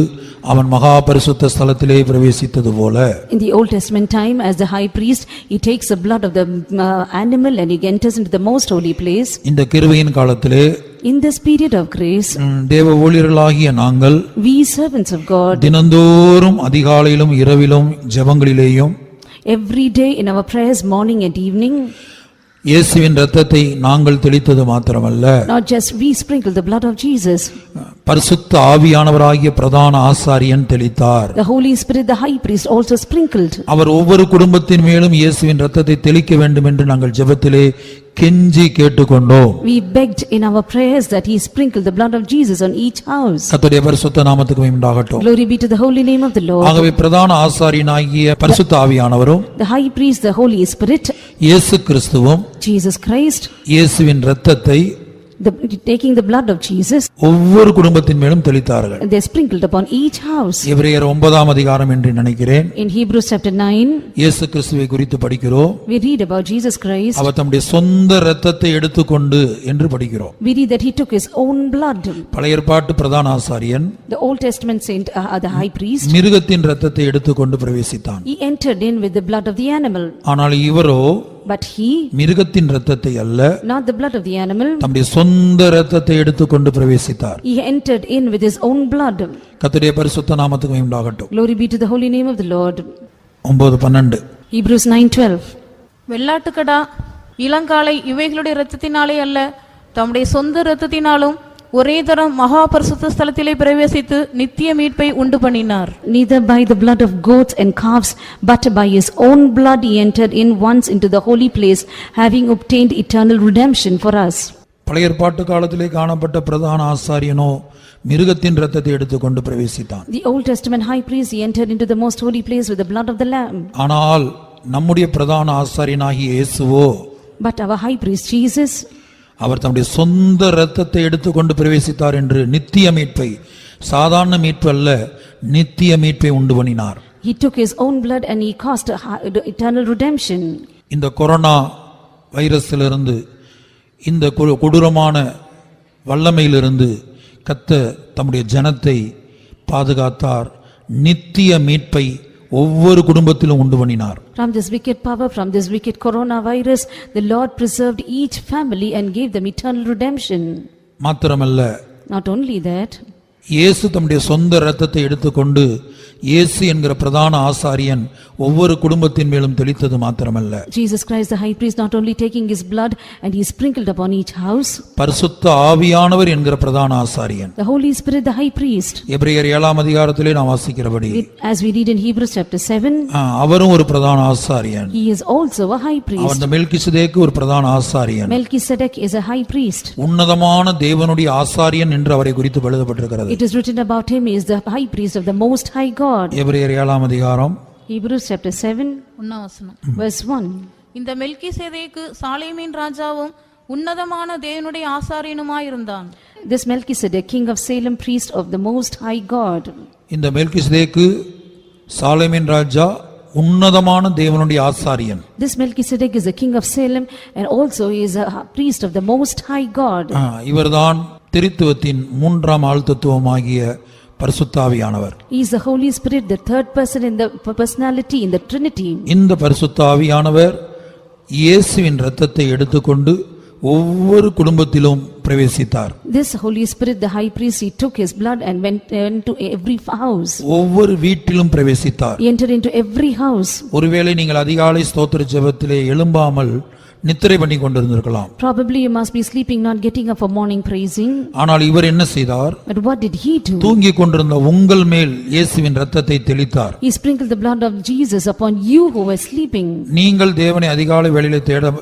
அவன் மகா பரிசுத்த ஸ்தலத்திலே பிரவேசித்தது போல, In the Old Testament time, as the high priest, he takes the blood of the animal and he enters into the most holy place. இந்த கிருபையின் காலத்திலே In this period of grace, தேவ ஊழியர்களாகிய நாங்கள் we servants of God, தினந்தோறும் அதிகாலையிலும் இரவிலும் ஜெபங்களிலேயும் every day in our prayers, morning and evening, இயேசுவின் இரத்தத்தை நாங்கள் தெளித்தது மாத்திரமல்ல, not just we sprinkle the blood of Jesus, பரிசுத்த ஆவியானவராகிய பிரதான ஆசாரியன் தெளித்தார். the Holy Spirit, the high priest, also sprinkled. அவர் ஒவ்வொரு குடும்பத்தின் மேலும் இயேசுவின் இரத்தத்தை தெளிக்க வேண்டும் என்று நாங்கள் ஜெபத்திலே கெஞ்சி கேட்டுக்கொண்டோம். We begged in our prayers that he sprinkle the blood of Jesus on each house. கர்த்தருடைய பரிசுத்த நாமத்துக்கு மகிமை உண்டாகட்டும். Glory be to the holy name of the Lord. ஆகவே பிரதான ஆசாரியனாகிய பரிசுத்த ஆவியானவரும் The high priest, the Holy Spirit, இயேசு கிறிஸ்துவும் Jesus Christ, இயேசுவின் இரத்தத்தை taking the blood of Jesus, ஒவ்வொரு குடும்பத்தின் மேலும் தெளித்தார்கள். they sprinkled upon each house. எபிரேயர் 9ஆம் அதிகாரம் என்று நினைக்கிறேன். In Hebrews chapter 9, இயேசு கிறிஸ்துவை குறித்து படிக்கிறோம். we read about Jesus Christ. அவர் தம்முடைய சொந்த இரத்தத்தை எடுத்துக்கொண்டு என்று படிக்கிறோம். We read that he took his own blood. பழைய ஏற்பாட்டு பிரதான ஆசாரியன் The Old Testament saint, the high priest, மிருகத்தின் இரத்தத்தை எடுத்துக்கொண்டு பிரவேசித்தான். he entered in with the blood of the animal. ஆனால் இவரோ But he, மிருகத்தின் இரத்தத்தை அல்ல, not the blood of the animal, தம்முடைய சொந்த இரத்தத்தை எடுத்துக்கொண்டு பிரவேசித்தார். he entered in with his own blood. கர்த்தருடைய பரிசுத்த நாமத்துக்கு மகிமை உண்டாகட்டும். Glory be to the holy name of the Lord. 9:12 Hebrews 9:12. வெள்ளாட்டுக்கடா இளங்காளை இவைகளுடைய இரத்தத்தினாலே அல்ல, தம்முடைய சொந்த இரத்தத்தினாலும் ஒரே தரம் மகா பரிசுத்த ஸ்தலத்திலே பிரவேசித்து நித்திய மீட்பை உண்டு பண்ணினார். Neither by the blood of goats and calves, but by his own blood he entered in once into the holy place, having obtained eternal redemption for us. பழைய ஏற்பாட்டு காலத்திலே காணப்பட்ட பிரதான ஆசாரியனோ மிருகத்தின் இரத்தத்தை எடுத்துக்கொண்டு பிரவேசித்தான். The Old Testament high priest, he entered into the most holy place with the blood of the lamb. ஆனால் நம்முடைய பிரதான ஆசாரியனாகிய இயேசுவோ, But our high priest Jesus, அவர் தம்முடைய சொந்த இரத்தத்தை எடுத்துக்கொண்டு பிரவேசித்தார் என்று நித்திய மீட்பை, சாதாரண மீட்பு அல்ல, நித்திய மீட்பை உண்டு பண்ணினார். he took his own blood and he caused eternal redemption. இந்த கொரோனா வைரஸிலிருந்து, இந்த கொடூரமான வல்லமையிலிருந்து கர்த்தர் தம்முடைய ஜனத்தை பாதுகாத்தார். நித்திய மீட்பை ஒவ்வொரு குடும்பத்திலும் உண்டு பண்ணினார். From this wicked power, from this wicked coronavirus, the Lord preserved each family and gave them eternal redemption. மாத்திரமல்ல, Not only that, இயேசு தம்முடைய சொந்த இரத்தத்தை எடுத்துக்கொண்டு இயேசு என்கிற பிரதான ஆசாரியன் ஒவ்வொரு குடும்பத்தின் மேலும் தெளித்தது மாத்திரமல்ல, Jesus Christ the high priest, not only taking his blood and he sprinkled upon each house, பரிசுத்த ஆவியானவர் என்கிற பிரதான ஆசாரியன், the Holy Spirit the high priest, எபிரேயர் 7ஆம் அதிகாரத்திலே நாம் வாசிக்கிறபடி as we read in Hebrews chapter 7, அவரும் ஒரு பிரதான ஆசாரியன். he is also a high priest. அவர் அந்த மெல்கிசதேக்கு ஒரு பிரதான ஆசாரியன். Melchizedek is a high priest. உன்னதமான தேவனுடைய ஆசாரியன் என்று அவரை குறித்து எழுதப்பட்டிருக்கிறது. It is written about him, he is the high priest of the most high God. எபிரேயர் 7ஆம் அதிகாரம் Hebrews chapter 7 1 verse 1. இந்த மெல்கிசேதேக்கு சாலேமின் ராஜாவும் உன்னதமான தேவனுடைய ஆசாரியனுமாயிருந்தான். This Melchizedek, king of Salem, priest of the most high God. இந்த மெல்கிசதேக்கு சாலேமின் ராஜா உன்னதமான தேவனுடைய ஆசாரியன். This Melchizedek is a king of Salem and also he is a priest of the most high God. இவர்தான் திரித்துவத்தின் மூன்றாம் ஆழ்த்தத்துவமாகிய பரிசுத்தாவியானவர். He is the Holy Spirit, the third person in the personality in the Trinity. இந்த பரிசுத்தாவியானவர் இயேசுவின் இரத்தத்தை எடுத்துக்கொண்டு ஒவ்வொரு குடும்பத்திலும் பிரவேசித்தார். This Holy Spirit, the high priest, he took his blood and went into every house. ஒவ்வொரு வீட்டிலும் பிரவேசித்தார். He entered into every house. ஒருவேளை நீங்கள் அதிகாலை ஸ்தோத்திர ஜெபத்திலே எழும்பாமல் நித்திரை பண்ணி கொண்டிருந்திருக்கலாம். Probably you must be sleeping, not getting up for morning praising. ஆனால் இவர் என்ன செய்தார்? But what did he do? தூங்கிக் கொண்டிருந்த உங்கள் மேல் இயேசுவின் இரத்தத்தை தெளித்தார். He sprinkled the blood of Jesus upon you who were sleeping. நீங்கள் தேவனை அதிகாலை வேளையிலே தேட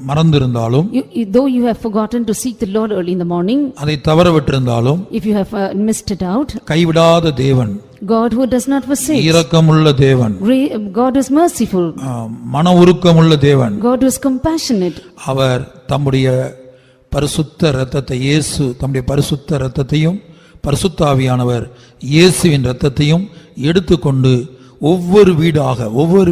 மறந்திருந்தாலும், Though you have forgotten to seek the Lord early in the morning, அதை தவற விட்டிருந்தாலும், if you have missed it out, கைவிடாத தேவன், God who does not forsake, இரக்கமுள்ள தேவன், God is merciful, மன உருக்கமுள்ள தேவன், God is compassionate. அவர் தம்முடைய பரிசுத்த இரத்தத்தை, இயேசு தம்முடைய பரிசுத்த இரத்தத்தையும் பரிசுத்த ஆவியானவர் இயேசுவின் இரத்தத்தையும் எடுத்துக்கொண்டு ஒவ்வொரு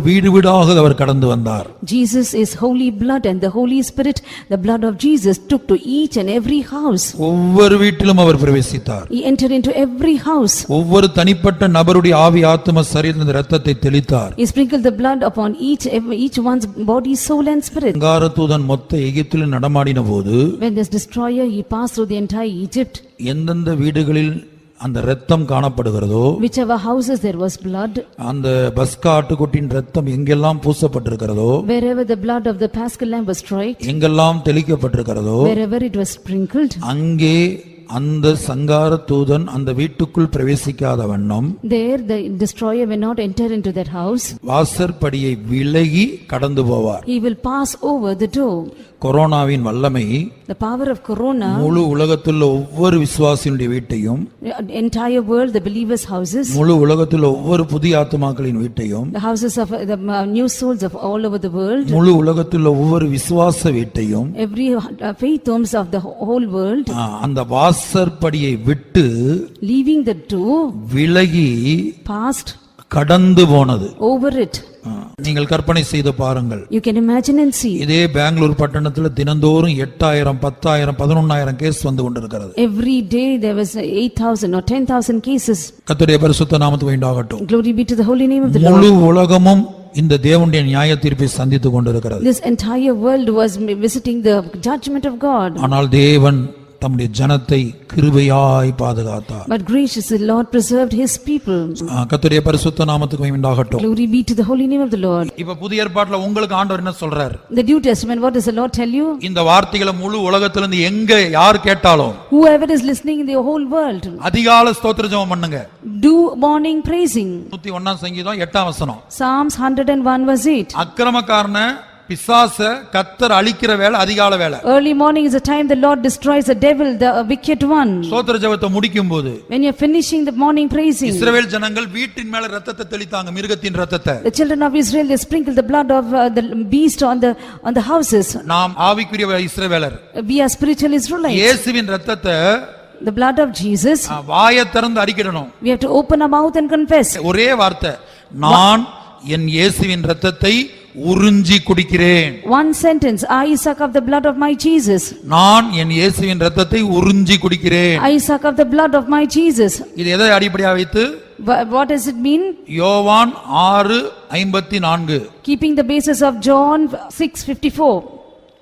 வீடு வீடாக அவர் கடந்து வந்தார். Jesus is holy blood and the Holy Spirit, the blood of Jesus, took to each and every house. ஒவ்வொரு வீட்டிலும் அவர் பிரவேசித்தார். He entered into every house. ஒவ்வொரு தனிப்பட்ட நபருடைய ஆவி ஆத்தும சரீரத்தின் இரத்தத்தை தெளித்தார். He sprinkled the blood upon each one's body, soul and spirit. சங்காரதூதன் மொத்த எகிப்தில் நடமாடின போது, When this destroyer he passed through the entire Egypt, எந்தெந்த வீடுகளில் அந்த இரத்தம் காணப்படுகிறதோ, whichever houses there was blood, அந்த பஸ்கா ஆட்டுக்குட்டியின் இரத்தம் எங்கெல்லாம் பூசப்பட்டிருக்கிறதோ, wherever the blood of the Paschal lamb was striped, எங்கெல்லாம் தெளிக்கப்பட்டிருக்கிறதோ, wherever it was sprinkled, அங்கே அந்த சங்கார தூதன் அந்த வீட்டுக்குள் பிரவேசிக்காத வண்ணம், there the destroyer will not enter into that house. வாசற்படியை விலகி கடந்து போவார். He will pass over the door. கொரோனாவின் வல்லமை The power of corona, முழு உலகத்தில் ஒவ்வொரு விசுவாசியுடைய வீட்டையும், entire world, the believers' houses, முழு உலகத்தில் ஒவ்வொரு புதிய ஆத்துமாக்களின் வீட்டையும், the houses of the new souls of all over the world, முழு உலகத்தில் ஒவ்வொரு விசுவாச வீட்டையும், every faith homes of the whole world, அந்த வாசற்படியை விட்டு leaving the door, விலகி passed கடந்து போனது. over it. நீங்கள் கற்பனை செய்து பாருங்கள். You can imagine and see. இதே பெங்களூர் பட்டணத்தில் தினந்தோறும் 8000 10000 11000 கேஸ் வந்து கொண்டிருக்கிறது. Every day there was 8,000 or 10,000 cases. கர்த்தருடைய பரிசுத்த நாமத்துக்கு உண்டாகட்டும். Glory be to the holy name of the முழு Lord. உலகமும் இந்த தேவனுடைய நியாய தீர்ப்பை சந்தித்துக் கொண்டிருக்கிறது. This entire world was visiting the judgment of God. ஆனால் தேவன் தம்முடைய ஜனத்தை கிருபையாய் பாதுகாத்தார். But graciously the Lord preserved his people. கர்த்தருடைய பரிசுத்த நாமத்துக்கு மகிமையுண்டாகட்டும். Glory be to the holy name of the Lord. இப்ப புதிய ஏற்பாட்டுல உங்களுக்கு ஆண்டவர் என்ன சொல்றார்? The New Testament, what does the Lord tell you? இந்த வார்த்தைகளை முழு உலகத்திலிருந்து எங்க யார் கேட்டாலும், Whoever is listening in the whole world, அதிகாலை ஸ்தோத்திர ஜெபம் பண்ணுங்க. do morning praising. 101 சங்கீதம் 8 வசனம். Psalms 101 verse 8. அக்கிரமக்காரன பிசாச கர்த்தர் அழிக்கிற வேளை அதிகால வேளை. Early morning is the time the Lord destroys the devil, the wicked one. ஸ்தோத்திர ஜெபத்தை முடிக்கும் போது, When you are finishing the morning praising, இஸ்ரவேல் ஜனங்கள் வீட்டின் மேல இரத்தத்தை தெளித்தாங்க, மிருகத்தின் இரத்தத்தை. the children of Israel, they sprinkled the blood of the beast on the houses. நாம் ஆவிக்குரிய இஸ்ரவேலர். We are spiritual Israelites. இயேசுவின் இரத்தத்தை The blood of Jesus, வாயை திறந்து அறிக்கிடணும். we have to open our mouth and confess. ஒரே வார்த்தை, நான் என் இயேசுவின் இரத்தத்தை உறிஞ்சி குடிக்கிறேன். One sentence, I suck of the blood of my Jesus. நான் என் இயேசுவின் இரத்தத்தை உறிஞ்சி குடிக்கிறேன். I suck of the blood of my Jesus. இது எதை அடிப்படையாக வைத்து? What does it mean? யோவான் 6:54. Keeping the basis of John 6:54.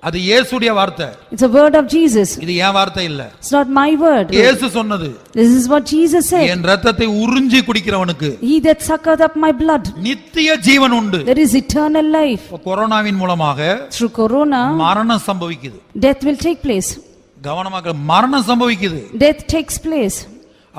அது இயேசுடைய வார்த்தை. It's a word of Jesus. இது என் வார்த்தை இல்ல. It's not my word. இயேசு சொன்னது. This is what Jesus said. என் இரத்தத்தை உறிஞ்சி குடிக்கிறவனுக்கு He that sucketh up my blood, நித்திய ஜீவன் உண்டு. there is eternal life. கொரோனாவின் மூலமாக Through corona, மரணம் சம்பவிக்குது. death will take place. கவனமாக, மரணம் சம்பவிக்குது. Death takes place.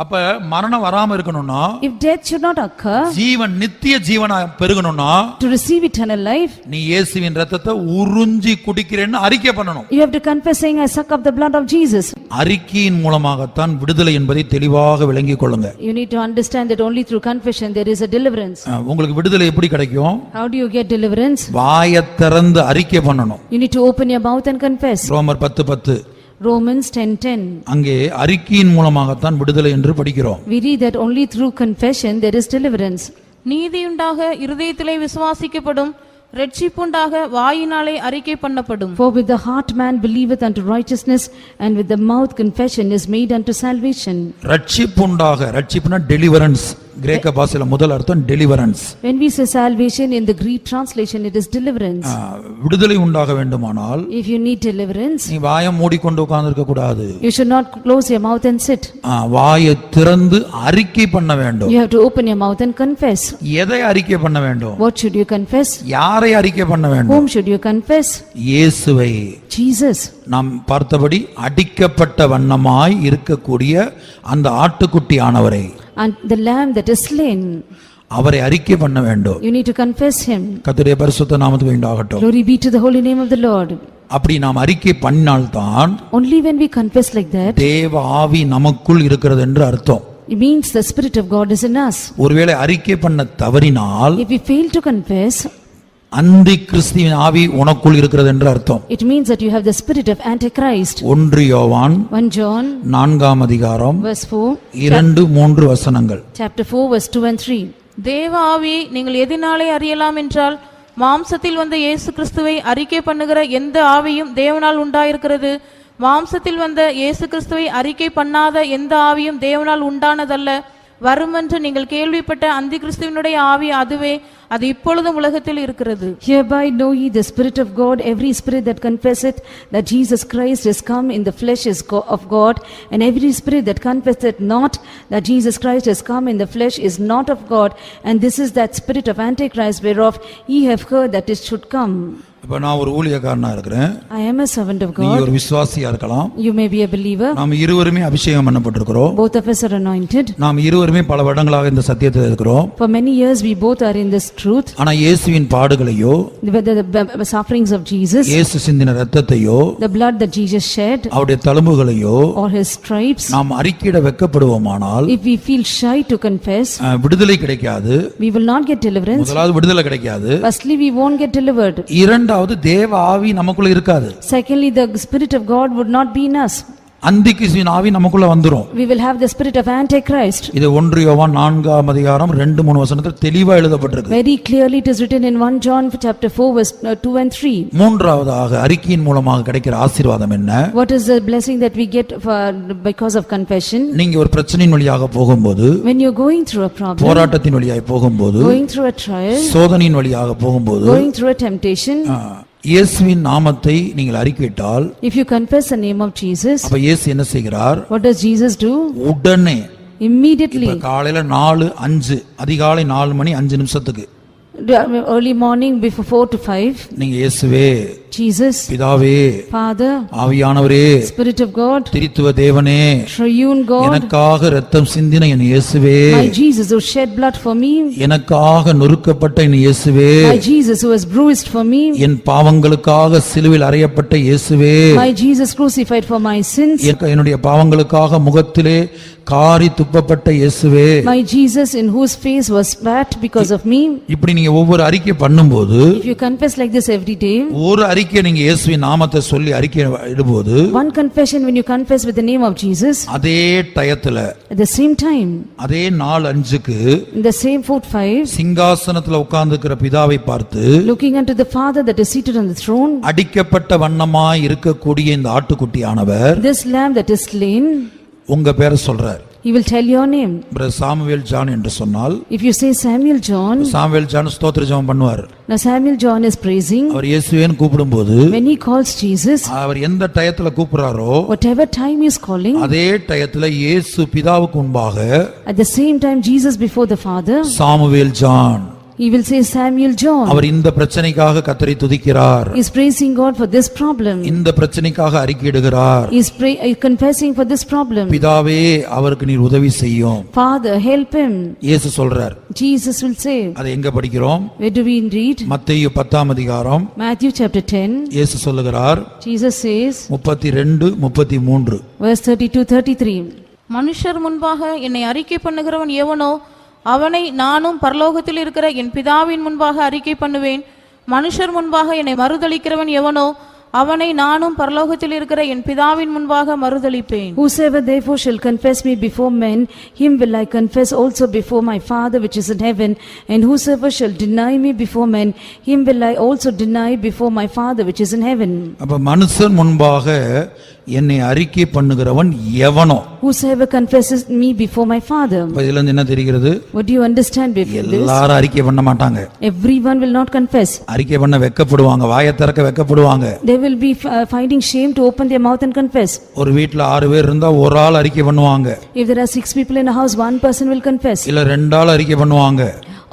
அப்ப மரணம் வராம இருக்கணும்னா, If death should not occur, ஜீவன் நித்திய ஜீவனா பெருகணும்னா, to receive eternal life, நீ இயேசுவின் இரத்தத்தை உறிஞ்சி குடிக்கிறேன்னு அறிக்கை பண்ணணும். you have to confess saying, I suck up the blood of Jesus. அறிக்கையின் மூலமாகத்தான் விடுதலை என்பதை தெளிவாக விளங்கிக் கொள்ளுங்க. You need to understand that only through confession there is a deliverance. உங்களுக்கு விடுதலை எப்படி கிடைக்கும்? How do you get deliverance? வாயை திறந்து அறிக்கை பண்ணணும். You need to open your mouth and confess. ரோமர் 10:10. Romans 10:10. அங்கே அறிக்கையின் மூலமாகத்தான் விடுதலை என்று படிக்கிறோம். We read that only through confession there is deliverance. நீதியுண்டாக இருதயத்திலே விசுவாசிக்கப்படும், இரட்சிப்புண்டாக வாயினாலே அறிக்கை பண்ணப்படும். For with the heart man believeth unto righteousness, and with the mouth confession is made unto salvation. ரட்சிப்புண்டாக, ரட்சிப்புனா டெலிவரன்ஸ், கிரேக்க பாஷையில முதல் அர்த்தம் deliverance. When we say salvation, in the Greek translation it is deliverance. விடுதலை உண்டாக வேண்டுமானால் If you need deliverance, நீ வாயை மூடிக்கொண்டு உட்கார்ந்திருக்க கூடாது. you should not close your mouth and sit. வாயை திறந்து அறிக்கை பண்ண வேண்டும். You have to open your mouth and confess. எதை அறிக்கை பண்ண வேண்டும்? What should you confess? யாரை அறிக்கை பண்ண வேண்டும்? Whom should you confess? இயேசுவை. Jesus. நாம் பார்த்தபடி அடிக்கப்பட்ட வண்ணமாய் இருக்கக்கூடிய அந்த ஆட்டுக்குட்டி ஆனவரை, And the lamb that is slain, அவரை அறிக்கை பண்ண வேண்டும். you need to confess him. கர்த்தருடைய பரிசுத்த நாமத்துக்கு உண்டாகட்டும். Glory be to the holy name of the Lord. அப்படி நாம் அறிக்கை பண்ணினால்தான் Only when we confess like that, தேவ ஆவி நமக்குள் இருக்கிறது என்று அர்த்தம். it means the Spirit of God is in us. ஒருவேளை அறிக்கை பண்ண தவறினால் If we fail to confess, அந்தி கிறிஸ்துவின் ஆவி உனக்குள் இருக்கிறது என்று அர்த்தம். it means that you have the spirit of Antichrist. 1 யோவான் 1 John 4 அதிகாரம் verse 4, 2-3 வசனங்கள். chapter 4 verse 2 and 3. தேவ ஆவியை நீங்கள் எதினாலே அறியலாம் என்றால், மாம்சத்தில் வந்த இயேசு கிறிஸ்துவை அறிக்கை பண்ணுகிற எந்த ஆவியும் தேவனால் உண்டாயிருக்கிறது. மாம்சத்தில் வந்த இயேசு கிறிஸ்துவை அறிக்கை பண்ணாத எந்த ஆவியும் தேவனால் உண்டானதல்ல. வருமென்று நீங்கள் கேள்விப்பட்ட அந்தி கிறிஸ்துவினுடைய ஆவி அதுவே, அது இப்பொழுதும் உலகத்தில் இருக்கிறது. Hereby know ye the Spirit of God, every spirit that confesseth that Jesus Christ is come in the flesh is of God, and every spirit that confesseth not that Jesus Christ is come in the flesh is not of God, and this is that spirit of Antichrist whereof ye have heard that it should come. இப்ப நான் ஒரு ஊழியக்காரனா இருக்கிறேன், I am a servant of நீ God. ஒரு விசுவாசியா இருக்கலாம். You may be a believer. நாம் இருவருமே அபிஷேகம் பண்ணப்பட்டிருக்கிறோம். Both of us are anointed. நாம் இருவருமே பல வருடங்களாக இந்த சத்தியத்தில் இருக்கிறோம். For many years we both are in this truth. ஆனா இயேசுவின் பாடுகளையோ, The sufferings of Jesus, இயேசு சிந்தின இரத்தத்தையோ, the blood that Jesus shed, அவருடைய தழும்புகளையோ or his stripes, நாம் அறிக்கையிட வெட்கப்படுவோமானால் if we feel shy to confess, விடுதலை கிடைக்காது. we will not get deliverance. முதலாவது விடுதலை கிடைக்காது. Firstly, we won't get delivered. இரண்டாவது தேவ ஆவி நமக்குள்ள இருக்காது. Secondly, the Spirit of God would not be in us. அந்திகிறிஸ்துவின் ஆவி நமக்குள்ள வந்துரும். We will have the spirit of Antichrist. இது 1 யோவான் 4 அதிகாரம் 2-3 வசனத்தில் தெளிவா எழுதப்பட்டிருக்கு. Very clearly it is written in 1 John chapter 4 verse 2 and 3. மூன்றாவதாக அறிக்கையின் மூலமாக கிடைக்கிற ஆசீர்வாதம் என்ன? What is the blessing that we get because of confession? நீங்க ஒரு பிரச்சனையின் வழியாக போகும்போது, When you're going through a problem, போராட்டத்தின் வழியாக போகும்போது, going through a trial, சோதனையின் வழியாக போகும்போது, going through a temptation, இயேசுவின் நாமத்தை நீங்கள் அறிக்கையிட்டால், if you confess the name of Jesus, அப்ப இயேசு என்ன செய்கிறார்? what does Jesus do? உடனே Immediately, இப்ப காலையில 4:05 அதிகாலை 4 மணி 5 நிமிஷத்துக்கு early morning before 4 to 5, நீங்க இயேசுவே, Jesus, பிதாவே, Father, ஆவியானவரே, Spirit of God, திரித்துவ தேவனே, Triune God, எனக்காக இரத்தம் சிந்தின என் இயேசுவே, my Jesus who shed blood for me, எனக்காக நொறுக்கப்பட்ட என் இயேசுவே, my Jesus who was bruised for me, என் பாவங்களுக்காக சிலுவையில் அறையப்பட்ட இயேசுவே, my Jesus crucified for my sins, என்னுடைய பாவங்களுக்காக முகத்திலே காரி துப்பப்பட்ட இயேசுவே, my Jesus in whose face was spat because of me. இப்படி நீங்க ஒவ்வொரு அறிக்கை பண்ணும்போது, If you confess like this every day, ஒரு அறிக்கை நீங்க இயேசுவின் நாமத்தை சொல்லி அறிக்கை இடும்போது, one confession when you confess with the name of Jesus, அதே டயத்துல at the same time, அதே 4:05 in the same 4:5, சிங்காசனத்துல உட்கார்ந்திருக்கிற பிதாவை பார்த்து, looking unto the Father that is seated on the throne, அடிக்கப்பட்ட வண்ணமாய் இருக்கக்கூடிய இந்த ஆட்டுக்குட்டியானவர் this lamb that is slain, உங்க பேரை சொல்றார். he will tell your name. Brother Samuel John என்று சொன்னால், If you say Samuel John, Samuel John ஸ்தோத்திர ஜெபம் பண்ணுவார். now Samuel John is praising. அவர் இயேசுவேன்னு கூப்பிடும்போது, When he calls Jesus, அவர் எந்த டயத்துல கூப்பிடுறாரோ whatever time he is calling, அதே டயத்துல இயேசு பிதாவுக்கு முன்பாக at the same time Jesus before the Father, Samuel John, he will say Samuel John. அவர் இந்த பிரச்சனைக்காக கர்த்தரை துதிக்கிறார், He is praising God for this problem. இந்த பிரச்சனைக்காக அறிக்கையிடுகிறார். He is confessing for this problem. பிதாவே அவருக்கு நீர் உதவி செய்யும். Father, help him. இயேசு சொல்றார். Jesus will say. அதை எங்க படிக்கிறோம்? Where do we read? மத்தேயு 10 அதிகாரம் Matthew chapter 10. இயேசு சொல்லுகிறார், Jesus says, 32-33 verse 32-33. மனுஷர் முன்பாக என்னை அறிக்கை பண்ணுகிறவன் எவனோ அவனை நானும் பரலோகத்தில் இருக்கிற என் பிதாவின் முன்பாக அறிக்கை பண்ணுவேன். மனுஷர் முன்பாக என்னை மறுதலிக்கிறவன் எவனோ அவனை நானும் பரலோகத்தில் இருக்கிற என் பிதாவின் முன்பாக மறுதலிப்பேன். Whosoever therefore shall confess me before men, him will I confess also before my Father which is in heaven. And whosoever shall deny me before men, him will I also deny before my Father which is in heaven. அப்ப மனுஷன் முன்பாக என்னை அறிக்கை பண்ணுகிறவன் எவனோ. Whosoever confesses me before my Father. அப்ப இதுல இருந்து என்ன தெரிகிறது? What do you understand before this? எல்லாரும் அறிக்கை பண்ண மாட்டாங்க. Everyone will not confess. அறிக்கை பண்ண வெட்கப்படுவாங்க, வாயை திறக்க வெட்கப்படுவாங்க. They will be finding shame to open their mouth and confess. ஒரு வீட்ல 6 பேர் இருந்தா ஒரு ஆள் அறிக்கை பண்ணுவாங்க. If there are 6 people in a house, one person will confess. இல்ல 2 ஆள் அறிக்கை பண்ணுவாங்க.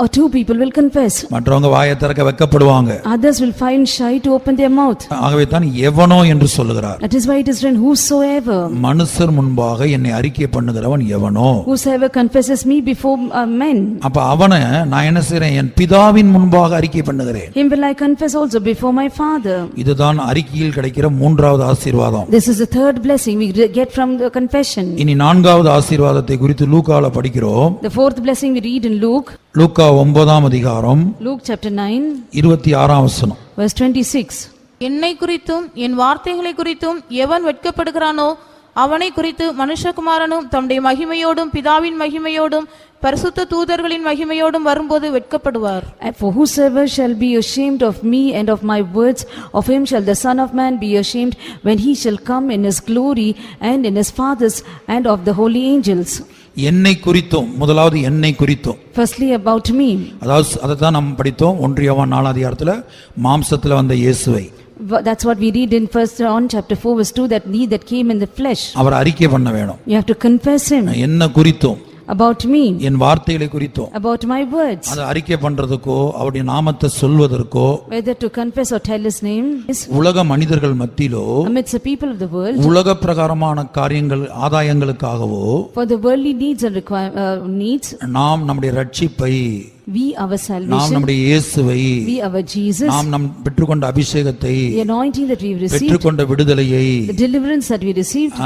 Or 2 people will confess. மற்றவங்க வாயை திறக்க வெட்கப்படுவாங்க. Others will find shy to open their mouth. ஆகவே தான் எவனோ என்று சொல்லுகிறார். That is why it is written, whosoever. மனுஷர் முன்பாக என்னை அறிக்கை பண்ணுகிறவன் எவனோ. Whosoever confesses me before men. அப்ப அவனை நான் என்ன செய்றேன்? என் பிதாவின் முன்பாக அறிக்கை பண்ணுகிறேன். Him will I confess also before my Father. இதுதான் அறிக்கையில் கிடைக்கிற 3வது ஆசீர்வாதம். This is the third blessing we get from the confession. இனி 4வது ஆசீர்வாதத்தை குறித்து லூக்கால படிக்கிறோம். The fourth blessing we read in Luke. லூக்கா 9ஆம் அதிகாரம் Luke chapter 9 26ஆம் வசனம். verse 26. என்னை குறித்தும் என் வார்த்தைகளை குறித்தும் எவன் வெட்கப்படுகிறானோ அவனை குறித்து மனுஷகுமாரனும் தம்முடைய மகிமையோடும் பிதாவின் மகிமையோடும் பரிசுத்த தூதர்களின் மகிமையோடும் வரும்போது வெட்கப்படுவார். And for whosoever shall be ashamed of me and of my words, of him shall the Son of Man be ashamed when he shall come in his glory and in his Father's and of the holy angels. என்னை குறித்தும், முதலாவது என்னை குறித்தும். Firstly about me. அதாவது அதைத்தான் நாம் படித்தோம் 1 யோவான் 4ஆம் அதிகாரத்துல மாம்சத்துல வந்த இயேசுவை. That's what we read in 1 John chapter 4 verse 2, that he that came in the flesh. அவர் அறிக்கை பண்ண வேணும். You have to confess him. என்ன குறித்தும், About me. என் வார்த்தைகளை குறித்தும். About my words. அதை அறிக்கை பண்றதுக்கோ அவருடைய நாமத்தை சொல்வதற்கோ, Whether to confess or tell his name. உலக மனிதர்கள் மத்தியிலோ Amidst the people of the world. உலக பிரகாரமான காரியங்கள் ஆதாயங்களுக்காகவோ For the worldly needs and needs. நாம் நம்முடைய ரட்சிப்பை, We our நாம் salvation. நம்முடைய இயேசுவை, We our Jesus. நாம் பெற்றுக்கொண்ட அபிஷேகத்தை, The anointing that we've received. பெற்றுக்கொண்ட விடுதலையை The deliverance that we received.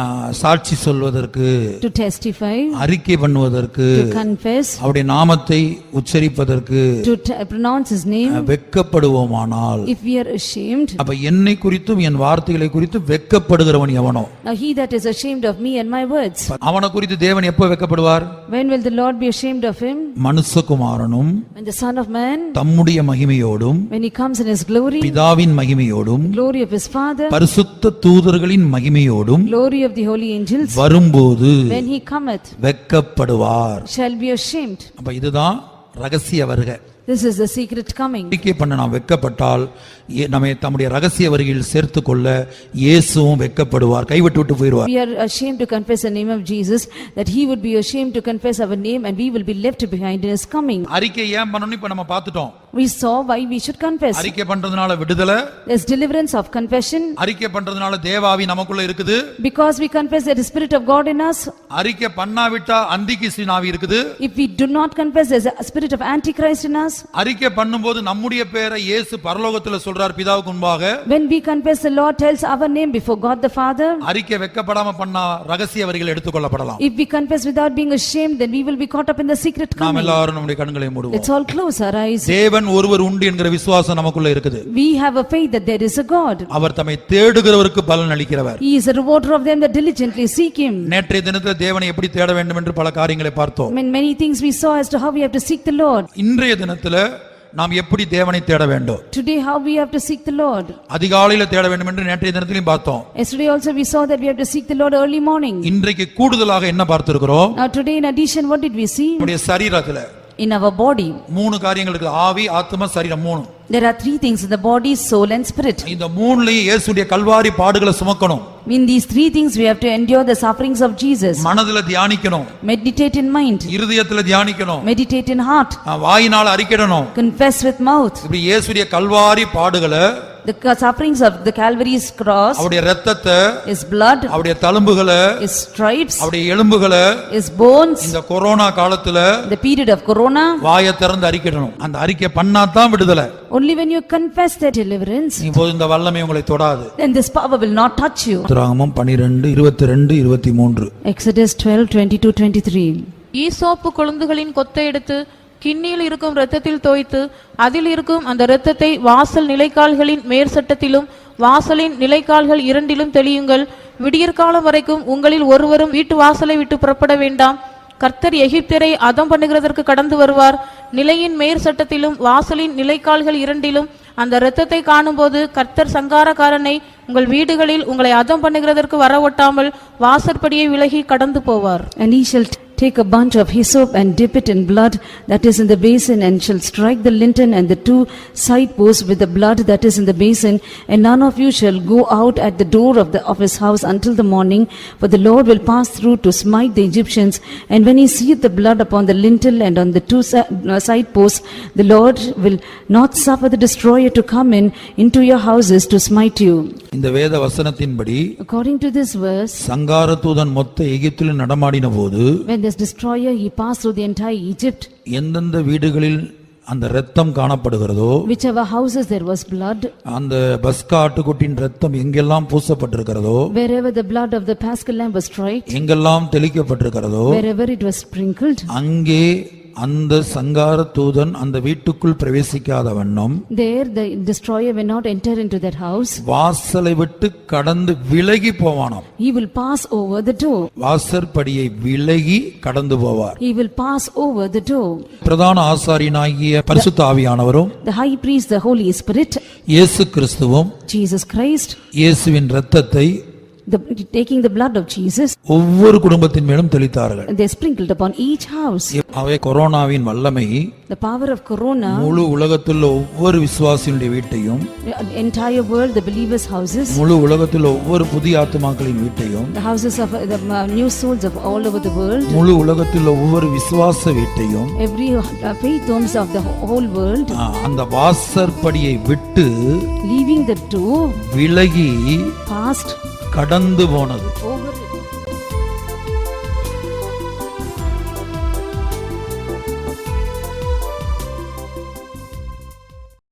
சாட்சி சொல்வதற்கு, To testify. அறிக்கை பண்ணுவதற்கு, To confess. அவருடைய நாமத்தை உச்சரிப்பதற்கு To pronounce his name. வெட்கப்படுவோமானால், If we are ashamed. அப்ப என்னை குறித்தும் என் வார்த்தைகளை குறித்தும் வெட்கப்படுகிறவன் எவனோ. Now he that is ashamed of me and my words. அவனை குறித்து தேவன் எப்போ வெட்கப்படுவார்? When will the Lord be ashamed of him? மனுஷகுமாரனும் When the Son of Man. தம்முடைய மகிமையோடும் When he comes in his glory. பிதாவின் மகிமையோடும் Glory of his Father. பரிசுத்த தூதர்களின் மகிமையோடும் Glory of the holy angels. வரும்போது When he cometh. வெட்கப்படுவார். Shall be ashamed. அப்ப இதுதான் ரகசிய வருகை. This is the secret coming. அறிக்கை பண்ண நாம் வெட்கப்பட்டால் நம்மை தம்முடைய ரகசிய வருகையில் சேர்த்துக்கொள்ள இயேசுவும் வெட்கப்படுவார், கைவிட்டு விட்டு போயிடுவார். We are ashamed to confess the name of Jesus, that he would be ashamed to confess our name, and we will be left behind in his coming. அறிக்கை ஏன் பண்ணணும் இப்ப நம்ம பார்த்துட்டோம். We saw why we should confess. அறிக்கை பண்றதுனால விடுதலை, There's deliverance of confession. அறிக்கை பண்றதுனால தேவாவி நமக்குள்ள இருக்குது. Because we confess there is Spirit of God in us. அறிக்கை பண்ணாவிட்டா அந்திகிறிஸ்து ஆவி இருக்குது. If we do not confess, there's a spirit of Antichrist in us. அறிக்கை பண்ணும்போது நம்முடைய பேரை இயேசு பரலோகத்துல சொல்றார் பிதாவுக்கு முன்பாக. When we confess, the Lord tells our name before God the Father. அறிக்கை வெட்கப்படாம பண்ணா ரகசிய வரிகள் எடுத்துக்கொள்ளப்படலாம். If we confess without being ashamed, then we will be caught up in the secret நாம் coming. எல்லாரும் நம்முடைய கண்களை மூடுவோம். Let's all close our eyes. தேவன் ஒருவர் உண்டு என்கிற விசுவாசம் நமக்குள்ள இருக்குது. We have a faith that there is a God. அவர் தம்மை தேடுகிறவருக்கு பலன் அளிக்கிறவர். He is a rewarder of them that diligently seek him. நேற்றைய தினத்தில் தேவனை எப்படி தேட வேண்டும் என்று பல காரியங்களை பார்த்தோம். Many things we saw as to how we have to seek the Lord. இன்றைய தினத்தில் நாம் எப்படி தேவனை தேட வேண்டும், Today how we have to seek the Lord. அதிகாலையில தேட வேண்டும் என்று நேற்றைய தினத்திலும் பார்த்தோம். Yesterday also we saw that we have to seek the Lord early morning. இன்றைக்கு கூடுதலாக என்ன பார்த்திருக்கிறோம்? Now today in addition, what did we see? நம்முடைய சரீரத்துல In our body. 3 காரியங்கள் இருக்கு. ஆவி, ஆத்மா, சரீரம் 3. There are 3 things in the body, soul and spirit. இந்த 3லயும் இயேசுடைய கல்வாரி பாடுகளை சுமக்கணும். In these 3 things we have to endure the sufferings of Jesus. மனதுல தியானிக்கணும், Meditate in mind. இருதயத்துல தியானிக்கணும், Meditate in heart. வாயினால அறிக்கையிடணும். Confess with mouth. இப்படி இயேசுடைய கல்வாரி பாடுகளை, The sufferings of the Calvary's cross, அவருடைய இரத்தத்தை, his blood, அவருடைய தழும்புகளை, his stripes, அவருடைய எலும்புகளை his bones, இந்த கொரோனா காலத்துல the period of corona. வாயை திறந்து அறிக்கையிடணும். அந்த அறிக்கை பண்ணாதான் விடுதலை. Only when you confess that deliverance, இப்போது இந்த வல்லமை உங்களை தொடாது. then this power will not touch you. உத்திராகமம் 12 22 23. Exodus 12:22-23. ஈசோப்பு கொழுந்துகளின் கொத்தை எடுத்து கிண்ணியில் இருக்கும் இரத்தத்தில் தோய்த்து அதில் இருக்கும் அந்த இரத்தத்தை வாசல் நிலைக்கால்களின் மேற்சட்டத்திலும் வாசலின் நிலைக்கால்கள் இரண்டிலும் தெளியுங்கள். விடியற்காலம் வரைக்கும் உங்களில் ஒருவரும் வீட்டு வாசலை விட்டு புறப்பட வேண்டாம். கர்த்தர் எகிப்தியரை அதம் பண்ணுகிறதற்கு கடந்து வருவார். நிலையின் மேற் சட்டத்திலும் வாசலின் நிலைக்கால்கள் இரண்டிலும் அந்த இரத்தத்தை காணும்போது கர்த்தர் சங்காரக்காரனை உங்கள் வீடுகளில் உங்களை அதம் பண்ணுகிறதற்கு வரவொட்டாமல் வாசற்படியை விலகி கடந்து போவார். And he shall take a bunch of hyssop and dip it in blood that is in the basin, and shall strike the lintel and the two side posts with the blood that is in the basin, and none of you shall go out at the door of his house until the morning, for the Lord will pass through to smite the Egyptians. And when he seeth the blood upon the lintel and on the two side posts, the Lord will not suffer the destroyer to come into your houses to smite you. இந்த வேத வசனத்தின்படி According to this verse, சங்காரதூதன் மொத்த எகிப்தில் நடமாடின போது when this destroyer he passed through the entire Egypt, எந்தெந்த வீடுகளில் அந்த இரத்தம் காணப்படுகிறதோ, whichever houses there was blood, அந்த பஸ்கா ஆட்டுக்குட்டியின் இரத்தம் எங்கெல்லாம் பூசப்பட்டிருக்கிறதோ, wherever the blood of the Paschal lamb was striped, எங்கெல்லாம் தெளிக்கப்பட்டிருக்கிறதோ, wherever it was sprinkled, அங்கே அந்த சங்கார தூதன் அந்த வீட்டுக்குள் பிரவேசிக்காத வண்ணம் there the destroyer will not enter into that house. வாசலை விட்டு கடந்து விலகி போவானாம். He will pass over the door. வாசற்படியை விலகி கடந்து போவார். He will pass over the door. பிரதான ஆசாரியனாகிய பரிசுத்த ஆவியானவரும், The high priest, the Holy Spirit, இயேசு கிறிஸ்துவும் Jesus Christ, இயேசுவின் இரத்தத்தை taking the blood of Jesus, ஒவ்வொரு குடும்பத்தின் மேலும் தெளித்தார்கள். they sprinkled upon each house. அவை கொரோனாவின் வல்லமை The power of corona, முழு உலகத்தில் ஒவ்வொரு விசுவாசியுடைய வீட்டையும், the entire world, the believers' houses, முழு உலகத்தில் ஒவ்வொரு புதிய ஆத்துமாக்களின் வீட்டையும், the houses of the new souls of all over the world, முழு உலகத்தில் ஒவ்வொரு விசுவாச வீட்டையும், every faith homes of the whole world, அந்த வாசற்படியை விட்டு leaving the door, விலகி passed கடந்து போனது.